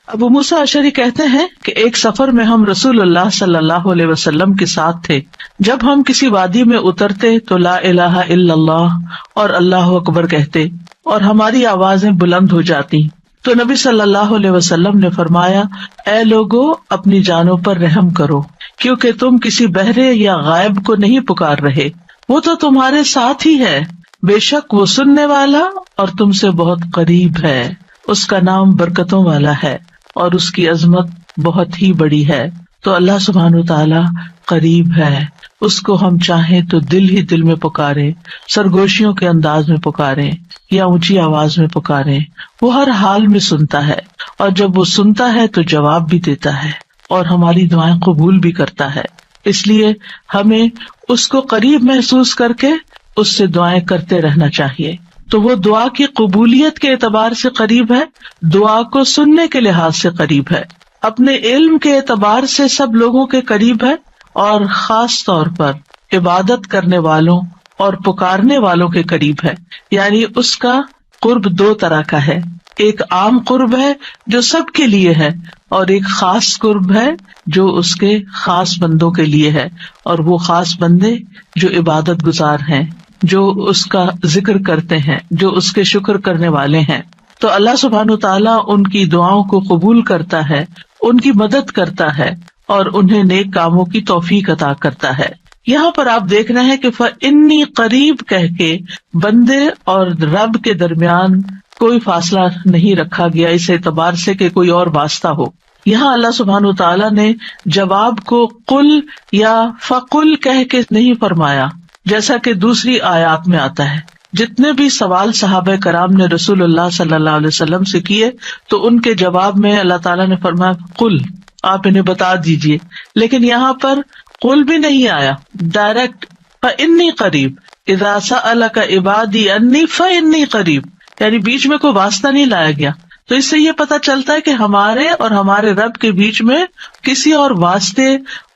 ابو موسیٰ اشعری کہتے ہیں کہ ایک سفر میں ہم رسول اللہ صلی اللہ علیہ وسلم کے ساتھ تھے. جب ہم کسی وادی میں اترتے تو لا الہ الا اللہ اور اللہ اکبر کہتے اور ہماری آوازیں بلند ہو جاتی. تو نبی صلی اللہ علیہ وسلم نے فرمایا، اے لوگو اپنی جانوں پر رحم کرو، کیونکہ تم کسی بہرے یا غائب کو نہیں پکار رہے، وہ تو تمہارے ساتھ ہی ہے، بے شک وہ سننے والا اور تم سے بہت قریب ہے. اس کا نام برکتوں والا ہے اور اس کی عظمت بہت ہی بڑی ہے. تو اللہ سبحانہ وتعالی قریب ہے، اس کو ہم چاہیں تو دل ہی دل میں پکاریں، سرگوشیوں کے انداز میں پکاریں یا اونچی آواز میں پکاریں، وہ ہر حال میں سنتا ہے، اور جب وہ سنتا ہے تو جواب بھی دیتا ہے اور ہماری دعائیں قبول بھی کرتا ہے. اس لیے ہمیں اس کو قریب محسوس کر کے اس سے دعائیں کرتے رہنا چاہیے. تو وہ دعا کی قبولیت کے اعتبار سے قریب ہے، دعا کو سننے کے لحاظ سے قریب ہے، اپنے علم کے اعتبار سے سب لوگوں کے قریب ہے، اور خاص طور پر عبادت کرنے والوں اور پکارنے والوں کے قریب ہے. یعنی اس کا قرب دو طرح کا ہے، ایک عام قرب ہے جو سب کے لیے ہے، اور ایک خاص قرب ہے جو اس کے خاص بندوں کے لیے ہے. اور وہ خاص بندے جو عبادت گزار ہیں، جو اس کا ذکر کرتے ہیں، جو اس کے شکر کرنے والے ہیں. تو اللہ سبحانہ وتعالیٰ ان کی دعاؤں کو قبول کرتا ہے، ان کی مدد کرتا ہے اور انہیں نیک کاموں کی توفیق عطا کرتا ہے. یہاں پر آپ دیکھ رہے ہیں کہ فَإِنِّي قریب کہہ کے بندے اور رب کے درمیان کوئی فاصلہ نہیں رکھا گیا اس اعتبار سے کہ کوئی اور واسطہ ہو. یہاں اللہ سبحانہ وتعالیٰ نے جواب کو قل یا فقل کہہ کے نہیں فرمایا، جیسا کہ دوسری آیات میں آتا ہے. جتنے بھی سوال صحابہ کرام نے رسول اللہ صلی اللہ علیہ وسلم سے کیے تو ان کے جواب میں اللہ تعالیٰ نے فرمایا قل، آپ انہیں بتا دیجئے. لیکن یہاں پر قل بھی نہیں آیا، ڈائریکٹ فإنی قریب، اذا سألک عبادی انی فإنی قریب، یعنی بیچ میں کوئی واسطہ نہیں لایا گیا. تو اس سے یہ پتہ چلتا ہے کہ ہمارے اور ہمارے رب کے بیچ میں کسی اور واسطے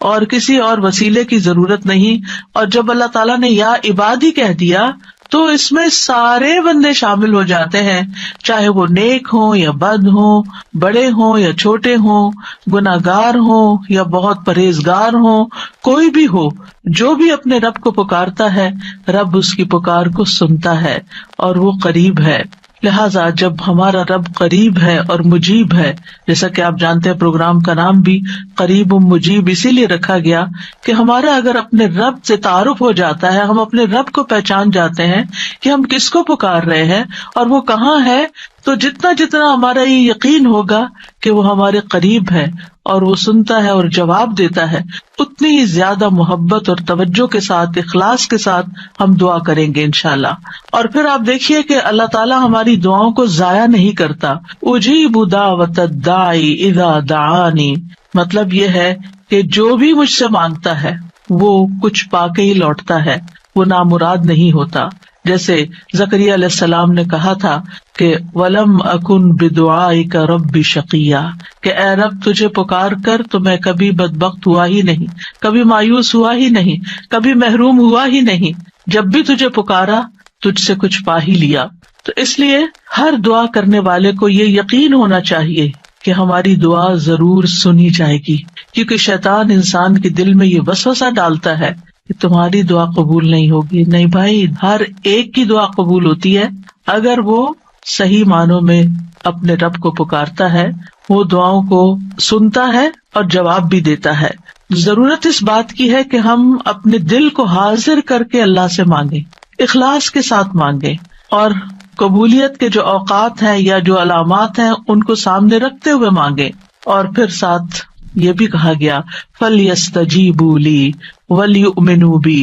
اور کسی اور وسیلے کی ضرورت نہیں. اور جب اللہ تعالیٰ نے یا عبادی کہہ دیا تو اس میں سارے بندے شامل ہو جاتے ہیں، چاہے وہ نیک ہوں یا بد ہوں، بڑے ہوں یا چھوٹے ہوں، گناہگار ہوں یا بہت پرہیزگار ہوں، کوئی بھی ہو، جو بھی اپنے رب کو پکارتا ہے رب اس کی پکار کو سنتا ہے اور وہ قریب ہے. لہٰذا جب ہمارا رب قریب ہے اور مجیب ہے، جیسا کہ آپ جانتے ہیں پروگرام کا نام بھی قریب و مجیب اسی لیے رکھا گیا کہ ہمارا اگر اپنے رب سے تعارف ہو جاتا ہے، ہم اپنے رب کو پہچان جاتے ہیں کہ ہم کس کو پکار رہے ہیں اور وہ کہاں ہے، تو جتنا جتنا ہمارا یہ یقین ہوگا کہ وہ ہمارے قریب ہے اور وہ سنتا ہے اور جواب دیتا ہے، اتنی ہی زیادہ محبت اور توجہ کے ساتھ، اخلاص کے ساتھ ہم دعا کریں گے انشاءاللہ. اور پھر آپ دیکھیے کہ اللہ تعالیٰ ہماری دعاؤں کو ضائع نہیں کرتا. اجیب دعوت الداعی اذا دعانی، مطلب یہ ہے کہ جو بھی مجھ سے مانگتا ہے وہ کچھ پا کے ہی لوٹتا ہے، وہ نامراد نہیں ہوتا. جیسے زکریا علیہ السلام نے کہا تھا کہ وَلَمْ أَكُنْ بِدُعَائِكَ رَبِّ شَقِيًّا، کہ اے رب تجھے پکار کر تو میں کبھی بدبخت ہوا ہی نہیں، کبھی مایوس ہوا ہی نہیں، کبھی محروم ہوا ہی نہیں. جب بھی تجھے پکارا تجھ سے کچھ پا ہی لیا. تو اس لیے ہر دعا کرنے والے کو یہ یقین ہونا چاہیے کہ ہماری دعا ضرور سنی جائے گی، کیونکہ شیطان انسان کے دل میں یہ وسوسہ ڈالتا ہے کہ تمہاری دعا قبول نہیں ہوگی. نہیں بھائی، ہر ایک کی دعا قبول ہوتی ہے اگر وہ صحیح معنوں میں اپنے رب کو پکارتا ہے، وہ دعاؤں کو سنتا ہے اور جواب بھی دیتا ہے. ضرورت اس بات کی ہے کہ ہم اپنے دل کو حاضر کر کے اللہ سے مانگیں، اخلاص کے ساتھ مانگیں، اور قبولیت کے جو اوقات ہیں یا جو علامات ہیں ان کو سامنے رکھتے ہوئے مانگیں. اور پھر ساتھ یہ بھی کہا گیا فَلْيَسْتَجِيبُوا لِي وَلْيُؤْمِنُوا بِي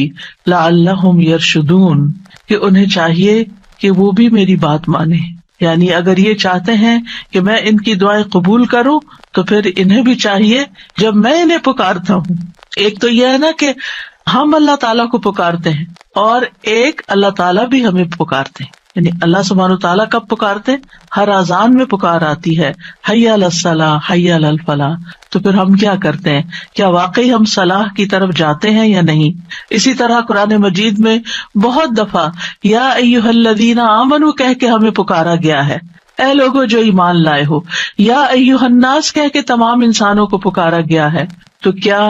لَعَلَّهُمْ يَرْشُدُونَ، کہ انہیں چاہیے کہ وہ بھی میری بات مانیں. یعنی اگر یہ چاہتے ہیں کہ میں ان کی دعائیں قبول کروں تو پھر انہیں بھی چاہیے جب میں انہیں پکارتا ہوں، ایک تو یہ ہے نا کہ ہم اللہ تعالیٰ کو پکارتے ہیں، اور ایک اللہ تعالیٰ بھی ہمیں پکارتے ہیں. یعنی اللہ سبحانہ وتعالیٰ کب پکارتے؟ ہر اذان میں پکار آتی ہے، حی علی الصلاۃ حی علی الفلاح. تو پھر ہم کیا کرتے ہیں؟ کیا واقعی ہم صلاح کی طرف جاتے ہیں یا نہیں؟ اسی طرح قرآن مجید میں بہت دفعہ یا ایھا الذین آمنوا کہہ کے ہمیں پکارا گیا ہے. اے لوگو جو ایمان لائے ہو، یا ایھا الناس کہہ کے تمام انسانوں کو پکارا گیا ہے. تو کیا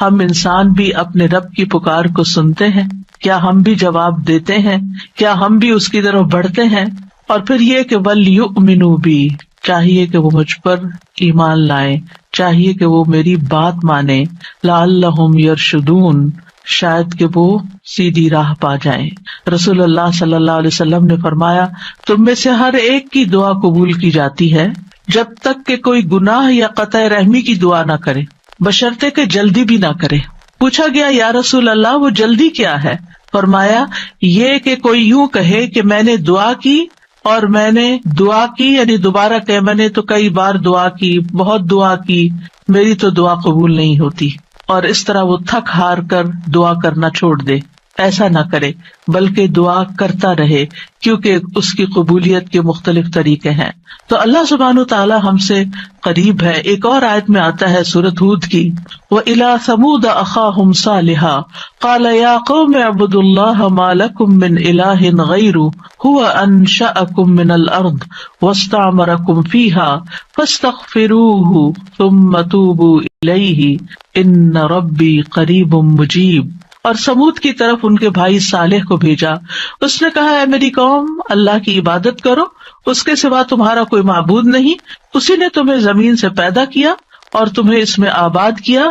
ہم انسان بھی اپنے رب کی پکار کو سنتے ہیں؟ کیا ہم بھی جواب دیتے ہیں؟ کیا ہم بھی اس کی طرف بڑھتے ہیں؟ اور پھر یہ کہ وَلْيُؤْمِنُوا بِی، چاہیے کہ وہ مجھ پر ایمان لائیں، چاہیے کہ وہ میری بات مانیں، لعلہم یرشدون، شاید کہ وہ سیدھی راہ پا جائیں. رسول اللہ صلی اللہ علیہ وسلم نے فرمایا، تم میں سے ہر ایک کی دعا قبول کی جاتی ہے جب تک کہ کوئی گناہ یا قطع رحمی کی دعا نہ کرے، بشرطے کہ جلدی بھی نہ کرے. پوچھا گیا یا رسول اللہ وہ جلدی کیا ہے؟ فرمایا یہ کہ کوئی یوں کہے کہ میں نے دعا کی اور میں نے دعا کی، یعنی دوبارہ کہ میں نے تو کئی بار دعا کی، بہت دعا کی، میری تو دعا قبول نہیں ہوتی، اور اس طرح وہ تھک ہار کر دعا کرنا چھوڑ دے. ایسا نہ کرے بلکہ دعا کرتا رہے، کیونکہ اس کی قبولیت کے مختلف طریقے ہیں. تو اللہ سبحانہ تعالی ہم سے قریب ہے. ایک اور آیت میں آتا ہے سورۃ ہود کی، وَإِلَىٰ ثَمُودَ أَخَاهُمْ صَالِحًا قَالَ يَا قَوْمِ اعْبُدُوا اللَّهَ مَا لَكُم مِّنْ إِلَٰهٍ غَيْرُهُ هُوَ أَنشَأَكُم مِّنَ الْأَرْضِ وَاسْتَعْمَرَكُم فِيهَا فَاسْتَغْفِرُوهُ ثُمَّ تُوبُوا إِلَيْهِ إِنَّ رَبِّي قَرِيبٌ مُّجِيبٌ. اور سمود کی طرف ان کے بھائی صالح کو بھیجا، اس نے کہا اے میری قوم، اللہ کی عبادت کرو، اس کے سوا تمہارا کوئی معبود نہیں، اسی نے تمہیں زمین سے پیدا کیا اور تمہیں اس میں آباد کیا،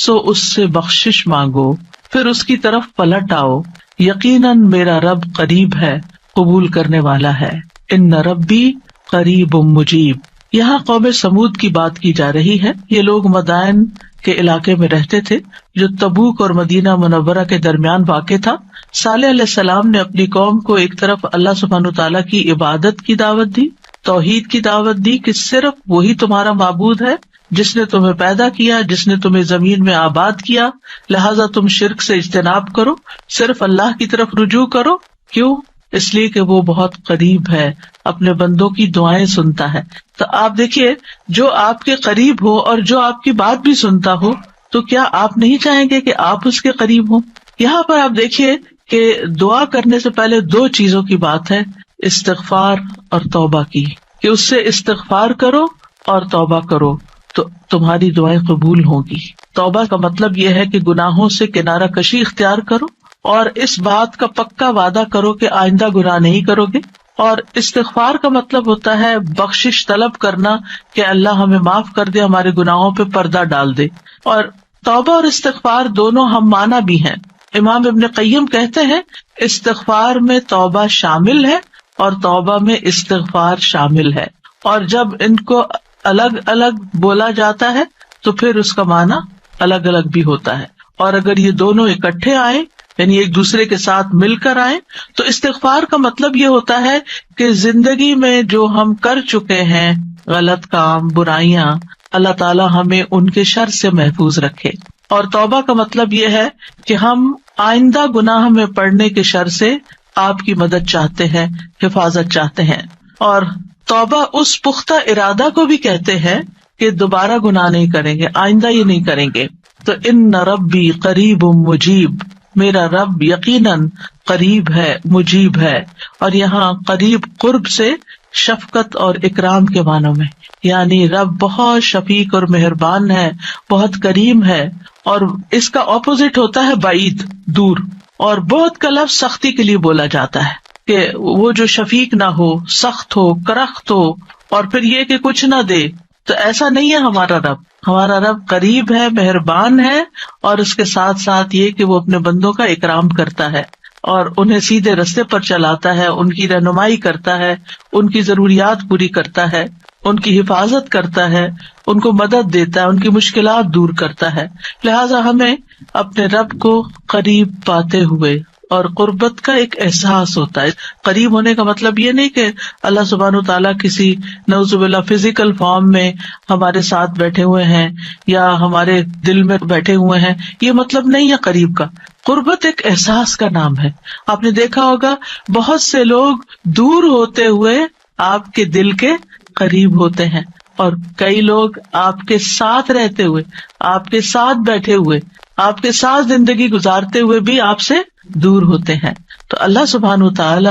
سو اس سے بخشش مانگو، پھر اس کی طرف پلٹ آؤ، یقیناً میرا رب قریب ہے، قبول کرنے والا ہے. ان ربی قریب مجیب. یہاں قوم سمود کی بات کی جا رہی ہے. یہ لوگ مدائن کے علاقے میں رہتے تھے جو تبوک اور مدینہ منورہ کے درمیان واقع تھا. صالح علیہ السلام نے اپنی قوم کو ایک طرف اللہ سبحانہ تعالیٰ کی عبادت کی دعوت دی، توحید کی دعوت دی کہ صرف وہی تمہارا معبود ہے جس نے تمہیں پیدا کیا، جس نے تمہیں زمین میں آباد کیا، لہٰذا تم شرک سے اجتناب کرو، صرف اللہ کی طرف رجوع کرو. کیوں؟ اس لیے کہ وہ بہت قریب ہے، اپنے بندوں کی دعائیں سنتا ہے. تو آپ دیکھیے، جو آپ کے قریب ہو اور جو آپ کی بات بھی سنتا ہو، تو کیا آپ نہیں چاہیں گے کہ آپ اس کے قریب ہوں؟ یہاں پر آپ دیکھیے کہ دعا کرنے سے پہلے دو چیزوں کی بات ہے، استغفار اور توبہ کی، کہ اس سے استغفار کرو اور توبہ کرو تو تمہاری دعائیں قبول ہوں گی. توبہ کا مطلب یہ ہے کہ گناہوں سے کنارہ کشی اختیار کرو اور اس بات کا پکا وعدہ کرو کہ آئندہ گناہ نہیں کرو گے. اور استغفار کا مطلب ہوتا ہے بخشش طلب کرنا کہ اللہ ہمیں معاف کر دے، ہمارے گناہوں پہ پردہ ڈال دے. اور توبہ اور استغفار دونوں ہم معنی بھی ہیں. امام ابن قیم کہتے ہیں استغفار میں توبہ شامل ہے اور توبہ میں استغفار شامل ہے، اور جب ان کو الگ الگ بولا جاتا ہے تو پھر اس کا معنی الگ الگ بھی ہوتا ہے. اور اگر یہ دونوں اکٹھے آئیں، یعنی ایک دوسرے کے ساتھ مل کر آئیں، تو استغفار کا مطلب یہ ہوتا ہے کہ زندگی میں جو ہم کر چکے ہیں غلط کام، برائیاں، اللہ تعالیٰ ہمیں ان کے شر سے محفوظ رکھے. اور توبہ کا مطلب یہ ہے کہ ہم آئندہ گناہ میں پڑنے کے شر سے آپ کی مدد چاہتے ہیں، حفاظت چاہتے ہیں. اور توبہ اس پختہ ارادہ کو بھی کہتے ہیں کہ دوبارہ گناہ نہیں کریں گے، آئندہ یہ نہیں کریں گے. تو ان ربی قریب مجیب، میرا رب یقیناً قریب ہے، مجیب ہے. اور یہاں قریب قرب سے شفقت اور اکرام کے معنوں میں، یعنی رب بہت شفیق اور مہربان ہے، بہت کریم ہے. اور اس کا اپوزٹ ہوتا ہے بعید، دور. اور بہت کا لفظ سختی کے لیے بولا جاتا ہے کہ وہ جو شفیق نہ ہو، سخت ہو، کرخت ہو، اور پھر یہ کہ کچھ نہ دے. تو ایسا نہیں ہے ہمارا رب. ہمارا رب قریب ہے، مہربان ہے، اور اس کے ساتھ ساتھ یہ کہ وہ اپنے بندوں کا اکرام کرتا ہے اور انہیں سیدھے رستے پر چلاتا ہے، ان کی رہنمائی کرتا ہے، ان کی ضروریات پوری کرتا ہے، ان کی حفاظت کرتا ہے، ان کو مدد دیتا ہے، ان کی مشکلات دور کرتا ہے. لہٰذا ہمیں اپنے رب کو قریب پاتے ہوئے، اور قربت کا ایک احساس ہوتا ہے. قریب ہونے کا مطلب یہ نہیں کہ اللہ سبحانہ تعالیٰ کسی نعوذ باللہ فزیکل فارم میں ہمارے ساتھ بیٹھے ہوئے ہیں یا ہمارے دل میں بیٹھے ہوئے ہیں، یہ مطلب نہیں ہے قریب کا. قربت ایک احساس کا نام ہے. آپ نے دیکھا ہوگا بہت سے لوگ دور ہوتے ہوئے آپ کے دل کے قریب ہوتے ہیں، اور کئی لوگ آپ کے ساتھ رہتے ہوئے، آپ کے ساتھ بیٹھے ہوئے، آپ کے ساتھ زندگی گزارتے ہوئے بھی آپ سے دور ہوتے ہیں. تو اللہ سبحانہ تعالی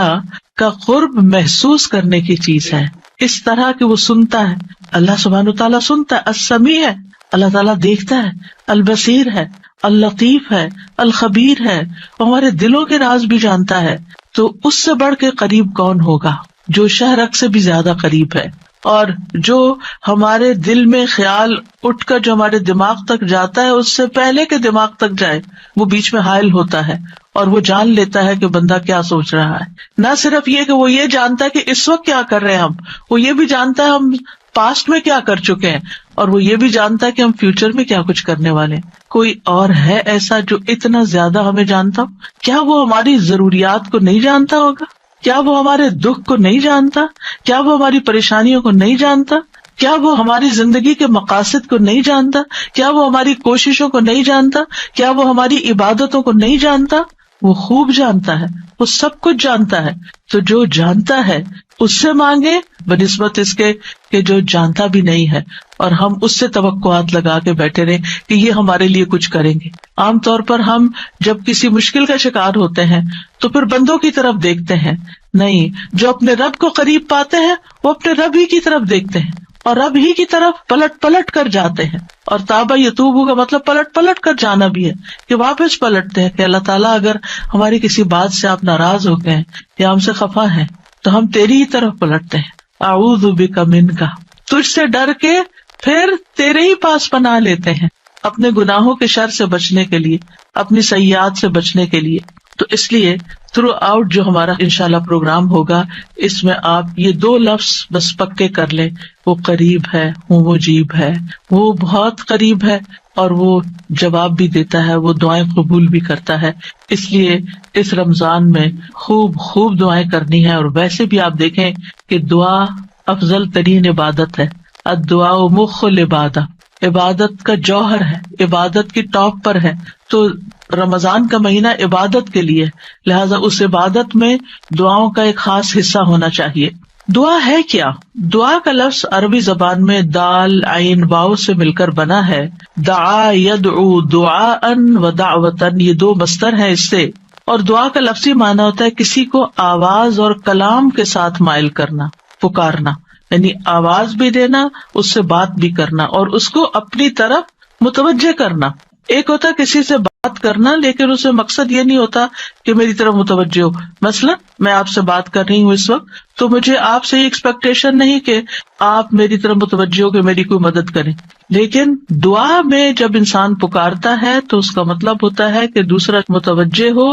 کا قرب محسوس کرنے کی چیز ہے، اس طرح کہ وہ سنتا ہے. اللہ سبحانہ تعالیٰ سنتا ہے، السمیع ہے، اللہ تعالیٰ دیکھتا ہے، البصیر ہے، اللطیف ہے، الخبیر ہے، ہمارے دلوں کے راز بھی جانتا ہے. تو اس سے بڑھ کے قریب کون ہوگا، جو شہرک سے بھی زیادہ قریب ہے، اور جو ہمارے دل میں خیال اٹھ کر جو ہمارے دماغ تک جاتا ہے اس سے پہلے کہ دماغ تک جائے وہ بیچ میں حائل ہوتا ہے اور وہ جان لیتا ہے کہ بندہ کیا سوچ رہا ہے. نہ صرف یہ کہ وہ یہ جانتا ہے کہ اس وقت کیا کر رہے ہیں ہم، وہ یہ بھی جانتا ہے ہم پاسٹ میں کیا کر چکے ہیں، اور وہ یہ بھی جانتا ہے کہ ہم فیوچر میں کیا کچھ کرنے والے ہیں. کوئی اور ہے ایسا جو اتنا زیادہ ہمیں جانتا ہو؟ کیا وہ ہماری ضروریات کو نہیں جانتا ہوگا؟ کیا وہ ہمارے دکھ کو نہیں جانتا؟ کیا وہ ہماری پریشانیوں کو نہیں جانتا؟ کیا وہ ہماری زندگی کے مقاصد کو نہیں جانتا؟ کیا وہ ہماری کوششوں کو نہیں جانتا؟ کیا وہ ہماری عبادتوں کو نہیں جانتا؟ وہ خوب جانتا ہے، وہ سب کچھ جانتا ہے. تو جو جانتا ہے اس سے مانگے بنسبت اس کے کہ جو جانتا بھی نہیں ہے اور ہم اس سے توقعات لگا کے بیٹھے رہے کہ یہ ہمارے لیے کچھ کریں گے. عام طور پر ہم جب کسی مشکل کا شکار ہوتے ہیں تو پھر بندوں کی طرف دیکھتے ہیں، نہیں، جو اپنے رب کو قریب پاتے ہیں وہ اپنے رب ہی کی طرف دیکھتے ہیں اور رب ہی کی طرف پلٹ پلٹ کر جاتے ہیں. اور تابا یتوبو کا مطلب پلٹ پلٹ کر جانا بھی ہے کہ واپس پلٹتے ہیں کہ اللہ تعالیٰ اگر ہماری کسی بات سے آپ ناراض ہو گئے یا ہم سے خفا ہیں تو ہم تیری ہی طرف پلٹتے ہیں. اعوذ بک منک، تجھ سے ڈر کے پھر تیرے ہی پاس پناہ لیتے ہیں، اپنے گناہوں کے شر سے بچنے کے لیے، اپنی سیئات سے بچنے کے لیے. تو اس لیے تھرو آؤٹ جو ہمارا انشاءاللہ پروگرام ہوگا اس میں آپ یہ 2 لفظ بس پکے کر لیں، وہ قریب ہے، وہ مجیب ہے، وہ بہت قریب ہے اور وہ جواب بھی دیتا ہے، وہ دعائیں قبول بھی کرتا ہے. اس لیے اس رمضان میں خوب خوب دعائیں کرنی ہے. اور ویسے بھی آپ دیکھیں کہ دعا افضل ترین عبادت ہے. الدعاء مخ العبادہ، عبادت کا جوہر ہے، عبادت کی ٹاپ پر ہے. تو رمضان کا مہینہ عبادت کے لیے، لہذا اس عبادت میں دعاؤں کا ایک خاص حصہ ہونا چاہیے. دعا ہے کیا؟ دعا کا لفظ عربی زبان میں دال عین واو سے مل کر بنا ہے. دعا یدعو دعاء و دعوتن، یہ 2 مصدر ہیں اس سے. اور دعا کا لفظی معنی ہوتا ہے کسی کو آواز اور کلام کے ساتھ مائل کرنا، پکارنا، یعنی آواز بھی دینا، اس سے بات بھی کرنا اور اس کو اپنی طرف متوجہ کرنا. ایک ہوتا ہے کسی سے بات کرنا لیکن اس میں مقصد یہ نہیں ہوتا کہ میری طرف متوجہ ہو. مثلا میں آپ سے بات کر رہی ہوں اس وقت تو مجھے آپ سے یہ ایکسپیکٹیشن نہیں کہ آپ میری طرف متوجہ ہو کہ میری کوئی مدد کریں. لیکن دعا میں جب انسان پکارتا ہے تو اس کا مطلب ہوتا ہے کہ دوسرا متوجہ ہو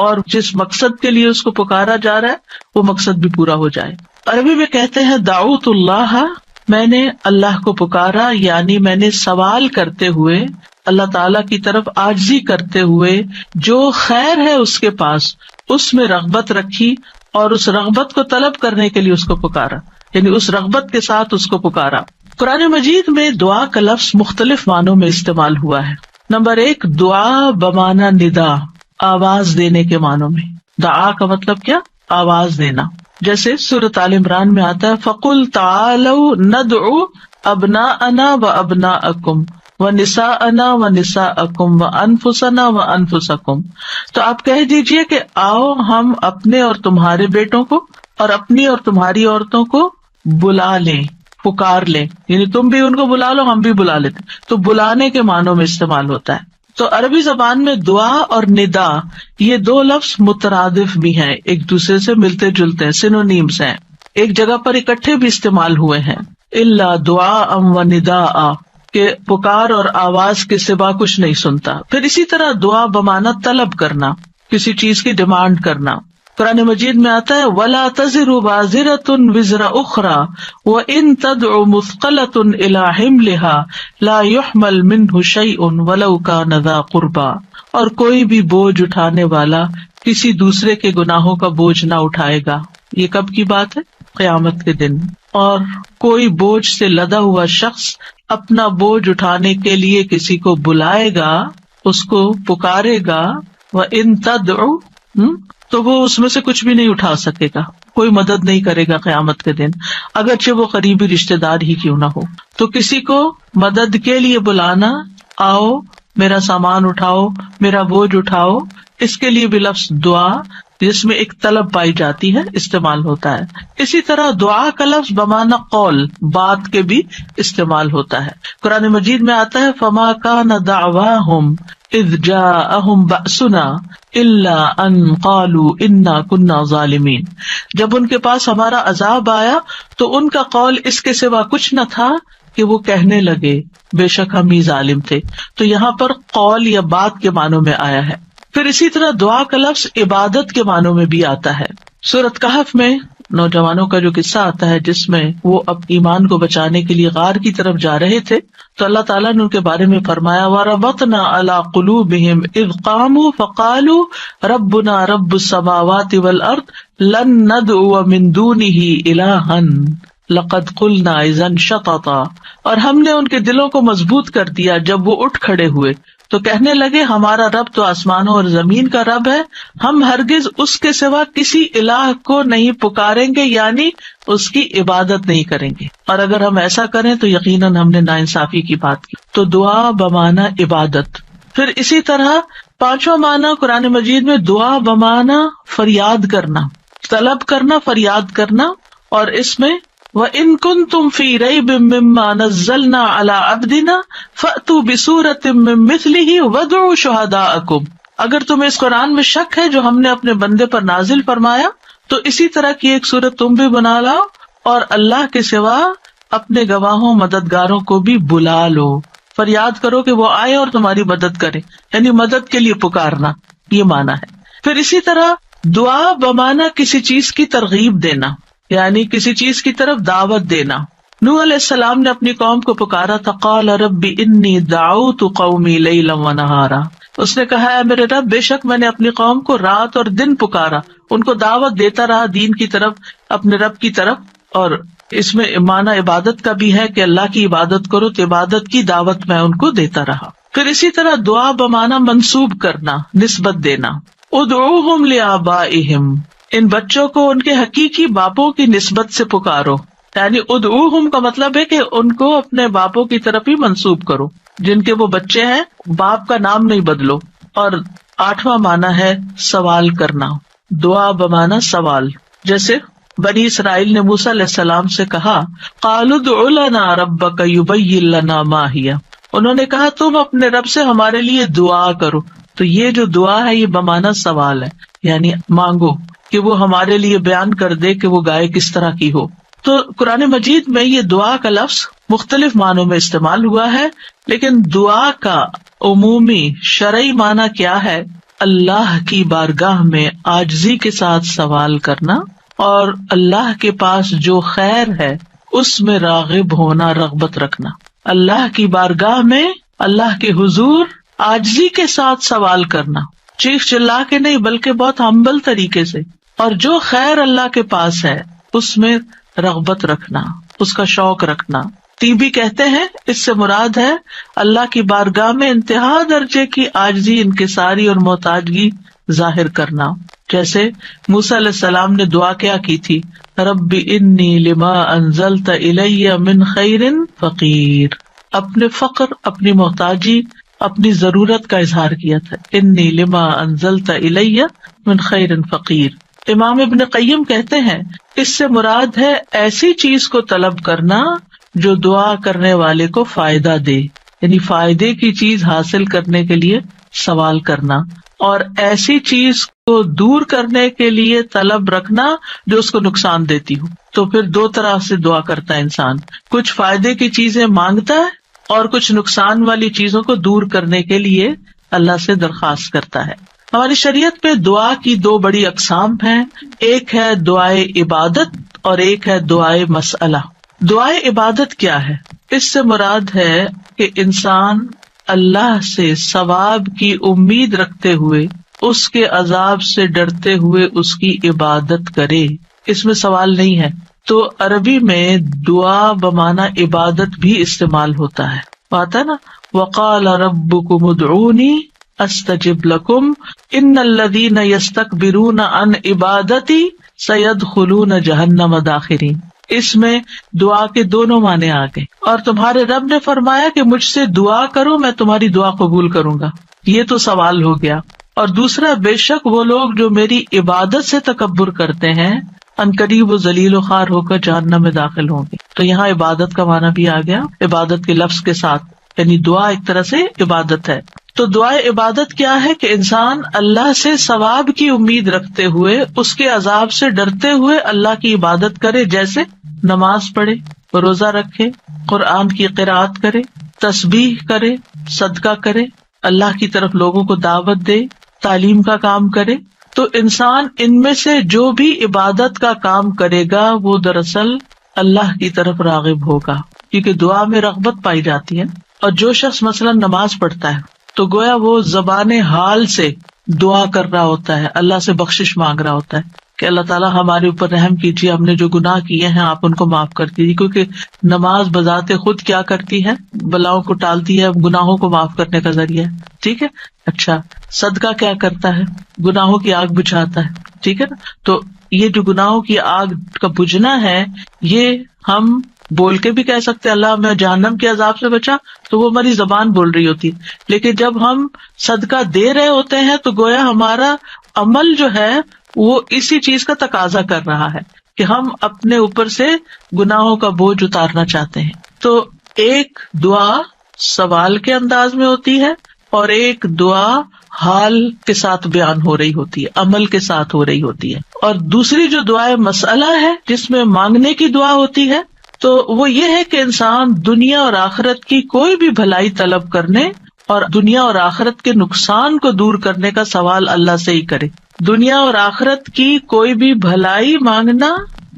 اور جس مقصد کے لیے اس کو پکارا جا رہا ہے وہ مقصد بھی پورا ہو جائے. عربی میں کہتے ہیں دعوت اللہ، میں نے اللہ کو پکارا، یعنی میں نے سوال کرتے ہوئے اللہ تعالیٰ کی طرف عاجزی کرتے ہوئے جو خیر ہے اس کے پاس اس میں رغبت رکھی اور اس رغبت کو طلب کرنے کے لیے اس کو پکارا، یعنی اس رغبت کے ساتھ اس کو پکارا. قرآن مجید میں دعا کا لفظ مختلف معنوں میں استعمال ہوا ہے. نمبر 1 دعا بمعنی ندا، آواز دینے کے معنوں میں. دعا کا مطلب کیا؟ آواز دینا. جیسے سورۃ آل عمران میں آتا ہے فَقُلْ تَعَالَوْا نَدْعُ أَبْنَاءَنَا وَأَبْنَاءَكُمْ وَنِسَاءَنَا وَنِسَاءَكُمْ وَأَنفُسَنَا وَأَنفُسَكُمْ. تو آپ کہہ دیجئے کہ آؤ ہم اپنے اور تمہارے بیٹوں کو اور اپنی اور تمہاری عورتوں کو بلا لیں، پکار لیں، یعنی تم بھی ان کو بلا لو ہم بھی بلا لیتے. تو بلانے کے معنوں میں استعمال ہوتا ہے. تو عربی زبان میں دعا اور ندا یہ 2 لفظ مترادف بھی ہیں، ایک دوسرے سے ملتے جلتے ہیں، سینونیمز ہیں، ایک جگہ پر اکٹھے بھی استعمال ہوئے ہیں. الا دعاء و نداء، کہ پکار اور آواز کے سوا کچھ نہیں سنتا. پھر اسی طرح دعا بمعنی طلب کرنا، کسی چیز کی ڈیمانڈ کرنا. قرآن مجید میں آتا ہے وَلَا تَزِرُ وَازِرَةٌ وِزْرَ أُخْرَى وَإِن تَدْعُ مُثْقَلَةٌ إِلَىٰ حِمْلِهَا لَا يُحْمَلْ مِنْهُ شَيْءٌ وَلَوْ كَانَ ذَا قُرْبَىٰ. اور کوئی بھی بوجھ اٹھانے والا کسی دوسرے کے گناہوں کا بوجھ نہ اٹھائے گا. یہ کب کی بات ہے؟ قیامت کے دن. اور کوئی بوجھ سے لدا ہوا شخص اپنا بوجھ اٹھانے کے لیے کسی کو بلائے گا، اس کو پکارے گا، وَإِن تَدْعُ، تو وہ اس میں سے کچھ بھی نہیں اٹھا سکے گا، کوئی مدد نہیں کرے گا قیامت کے دن، اگرچہ وہ قریبی رشتے دار ہی کیوں نہ ہو. تو کسی کو مدد کے لیے بلانا، آؤ میرا سامان اٹھاؤ، میرا بوجھ اٹھاؤ، اس کے لیے بھی لفظ دعا جس میں ایک طلب پائی جاتی ہے استعمال ہوتا ہے. اسی طرح دعا کا لفظ بمعنی قول بات کے بھی استعمال ہوتا ہے. قرآن مجید میں آتا ہے فما کان دعواہم اذ جاءہم بأسنا الا ان قالوا انا كنا ظالمین. جب ان کے پاس ہمارا عذاب آیا تو ان کا قول اس کے سوا کچھ نہ تھا کہ وہ کہنے لگے بے شک ہم ہی ظالم تھے. تو یہاں پر قول یا بات کے معنوں میں آیا ہے. پھر اسی طرح دعا کا لفظ عبادت کے معنوں میں بھی آتا ہے. سورۃ کہف میں نوجوانوں کا جو قصہ آتا ہے جس میں وہ اب ایمان کو بچانے کے لیے غار کی طرف جا رہے تھے تو اللہ تعالیٰ نے ان کے بارے میں فرمایا وَرَبَطْنَا عَلَىٰ قُلُوبِهِمْ إِذْ قَامُوا فَقَالُوا رَبُّنَا رَبُّ السَّمَاوَاتِ وَالْأَرْضِ لَن نَّدْعُوَ مِن دُونِهِ إِلَٰهًا لَقَدْ قُلْنَا إِذًا شَطَطًا. اور ہم نے ان کے دلوں کو مضبوط کر دیا جب وہ اٹھ کھڑے ہوئے تو کہنے لگے ہمارا رب تو آسمانوں اور زمین کا رب ہے، ہم ہرگز اس کے سوا کسی الہ کو نہیں پکاریں گے، یعنی اس کی عبادت نہیں کریں گے، اور اگر ہم ایسا کریں تو یقیناً ہم نے ناانصافی کی بات کی. تو دعا بمعنی عبادت. پھر اسی طرح پانچواں معنی قرآن مجید میں دعا بمعنی فریاد کرنا، طلب کرنا، فریاد کرنا. اور اس میں وَإِن كُنتُمْ فِي رَيْبٍ مِّمَّا نَزَّلْنَا عَلَىٰ عَبْدِنَا فَأْتُوا بِسُورَةٍ مِّن مِّثْلِهِ وَادْعُوا شُهَدَاءَكُمْ. اگر تمہیں اس قرآن میں شک ہے جو ہم نے اپنے بندے پر نازل فرمایا تو اسی طرح کی ایک سورت تم بھی بنا لاؤ اور اللہ کے سوا اپنے گواہوں مددگاروں کو بھی بلا لو. فریاد کرو کہ وہ آئے اور تمہاری مدد کرے، یعنی مدد کے لیے پکارنا، یہ معنی ہے. پھر اسی طرح دعا بمعنی کسی چیز کی ترغیب دینا، یعنی کسی چیز کی طرف دعوت دینا. نوح علیہ السلام نے اپنی قوم کو پکارا تھا قال رب انی دعوت قومی لیلا ونہارا. اس نے کہا ہے میرے رب بے شک میں نے اپنی قوم کو رات اور دن پکارا، ان کو دعوت دیتا رہا دین کی طرف، اپنے رب کی طرف. اور اس میں معنی عبادت کا بھی ہے کہ اللہ کی عبادت کرو تو عبادت کی دعوت میں ان کو دیتا رہا. پھر اسی طرح دعا بمعنی منسوب کرنا، نسبت دینا. ادعوہم لآبائہم، ان بچوں کو ان کے حقیقی باپوں کی نسبت سے پکارو. یعنی ادعوہم کا مطلب ہے کہ ان کو اپنے باپوں کی طرف ہی منسوب کرو، جن کے وہ بچے ہیں باپ کا نام نہیں بدلو. اور آٹھواں معنی ہے سوال کرنا، دعا بمعنی سوال. جیسے بنی اسرائیل نے موسیٰ علیہ السلام سے کہا قالوا ادع لنا ربک یبین لنا ما ہی، انہوں نے کہا تم اپنے رب سے ہمارے لیے دعا کرو. تو یہ جو دعا ہے یہ بمعنی سوال ہے، یعنی مانگو کہ وہ ہمارے لیے بیان کر دے کہ وہ گائے کس طرح کی ہو. تو قرآن مجید میں یہ دعا کا لفظ مختلف معنوں میں استعمال ہوا ہے، لیکن دعا کا عمومی شرعی معنی کیا ہے؟ اللہ کی بارگاہ میں عاجزی کے ساتھ سوال کرنا اور اللہ کے پاس جو خیر ہے اس میں راغب ہونا، رغبت رکھنا. اللہ کی بارگاہ میں اللہ کے حضور عاجزی کے ساتھ سوال کرنا، چیخ چلا کے نہیں بلکہ بہت ہمبل طریقے سے. اور جو خیر اللہ کے پاس ہے اس میں رغبت رکھنا، اس کا شوق رکھنا. تیبی کہتے ہیں اس سے مراد ہے اللہ کی بارگاہ میں انتہا درجے کی عاجزی، انکساری اور محتاجگی ظاہر کرنا. جیسے موسیٰ علیہ السلام نے دعا کیا کی تھی رب انی لما انزلت الی من خیر فقیر. اپنے فقر، اپنی محتاجی، اپنی ضرورت کا اظہار کیا تھا. انی لما انزلت الی من خیر فقیر. امام ابن قیم کہتے ہیں اس سے مراد ہے ایسی چیز کو طلب کرنا جو دعا کرنے والے کو فائدہ دے، یعنی فائدے کی چیز حاصل کرنے کے لیے سوال کرنا، اور ایسی چیز کو دور کرنے کے لیے طلب رکھنا جو اس کو نقصان دیتی ہو. تو پھر دو طرح سے دعا کرتا ہے انسان، کچھ فائدے کی چیزیں مانگتا ہے اور کچھ نقصان والی چیزوں کو دور کرنے کے لیے اللہ سے درخواست کرتا ہے. ہماری شریعت میں دعا کی دو بڑی اقسام ہیں، ایک ہے دعائے عبادت اور ایک ہے دعائے مسئلہ. دعائے عبادت کیا ہے؟ اس سے مراد ہے کہ انسان اللہ سے ثواب کی امید رکھتے ہوئے، اس کے عذاب سے ڈرتے ہوئے اس کی عبادت کرے، اس میں سوال نہیں ہے. تو عربی میں دعا بمعنی عبادت بھی استعمال ہوتا ہے. آتا ہے نا وقال ربکم ادعونی استجب لکم ان الذین یستکبرون عن عبادتی سیدخلون جہنم داخرین. اس میں دعا کے دونوں معنی آ گئے. اور تمہارے رب نے فرمایا کہ مجھ سے دعا کرو میں تمہاری دعا قبول کروں گا. یہ تو سوال ہو گیا. اور دوسرا بے شک وہ لوگ جو میری عبادت سے تکبر کرتے ہیں عنقریب و ذلیل و خوار ہو کر جہنم میں داخل ہوں گے. تو یہاں عبادت کا معنی بھی آ گیا عبادت کے لفظ کے ساتھ، یعنی دعا ایک طرح سے عبادت ہے. تو دعا عبادت کیا ہے کہ انسان اللہ سے ثواب کی امید رکھتے ہوئے اس کے عذاب سے ڈرتے ہوئے اللہ کی عبادت کرے، جیسے نماز پڑھے، روزہ رکھے، قرآن کی قرأت کرے، تسبیح کرے، صدقہ کرے، اللہ کی طرف لوگوں کو دعوت دے، تعلیم کا کام کرے. تو انسان ان میں سے جو بھی عبادت کا کام کرے گا وہ دراصل اللہ کی طرف راغب ہوگا، کیونکہ دعا میں رغبت پائی جاتی ہے. اور جو شخص مثلا نماز پڑھتا ہے تو گویا وہ زبان حال سے دعا کر رہا ہوتا ہے، اللہ سے بخشش مانگ رہا ہوتا ہے کہ اللہ تعالیٰ ہمارے اوپر رحم کیجیے، ہم نے جو گناہ کیے ہیں آپ ان کو معاف کر دیجیے. کیونکہ نماز بذات خود کیا کرتی ہے؟ بلاؤں کو ٹالتی ہے، گناہوں کو معاف کرنے کا ذریعہ ہے. ٹھیک ہے. اچھا، صدقہ کیا کرتا ہے؟ گناہوں کی آگ بجھاتا ہے. ٹھیک ہے نا. تو یہ جو گناہوں کی آگ کا بجھنا ہے، یہ ہم بول کے بھی کہہ سکتے اللہ میں جہنم کے عذاب سے بچا، تو وہ ہماری زبان بول رہی ہوتی ہے. لیکن جب ہم صدقہ دے رہے ہوتے ہیں تو گویا ہمارا عمل جو ہے وہ اسی چیز کا تقاضا کر رہا ہے کہ ہم اپنے اوپر سے گناہوں کا بوجھ اتارنا چاہتے ہیں. تو ایک دعا سوال کے انداز میں ہوتی ہے اور ایک دعا حال کے ساتھ بیان ہو رہی ہوتی ہے، عمل کے ساتھ ہو رہی ہوتی ہے. اور دوسری جو دعائیں مسئلہ ہے جس میں مانگنے کی دعا ہوتی ہے، تو وہ یہ ہے کہ انسان دنیا اور آخرت کی کوئی بھی بھلائی طلب کرنے اور دنیا اور آخرت کے نقصان کو دور کرنے کا سوال اللہ سے ہی کرے. دنیا اور آخرت کی کوئی بھی بھلائی مانگنا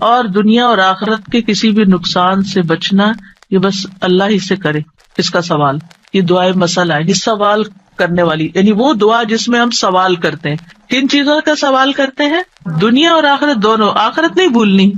اور دنیا اور آخرت کے کسی بھی نقصان سے بچنا، یہ بس اللہ ہی سے کرے اس کا سوال. یہ دعائیں مسئلہ ہے، یہ سوال کرنے والی، یعنی وہ دعا جس میں ہم سوال کرتے ہیں. کن چیزوں کا سوال کرتے ہیں؟ دنیا اور آخرت دونوں. آخرت نہیں بھولنی.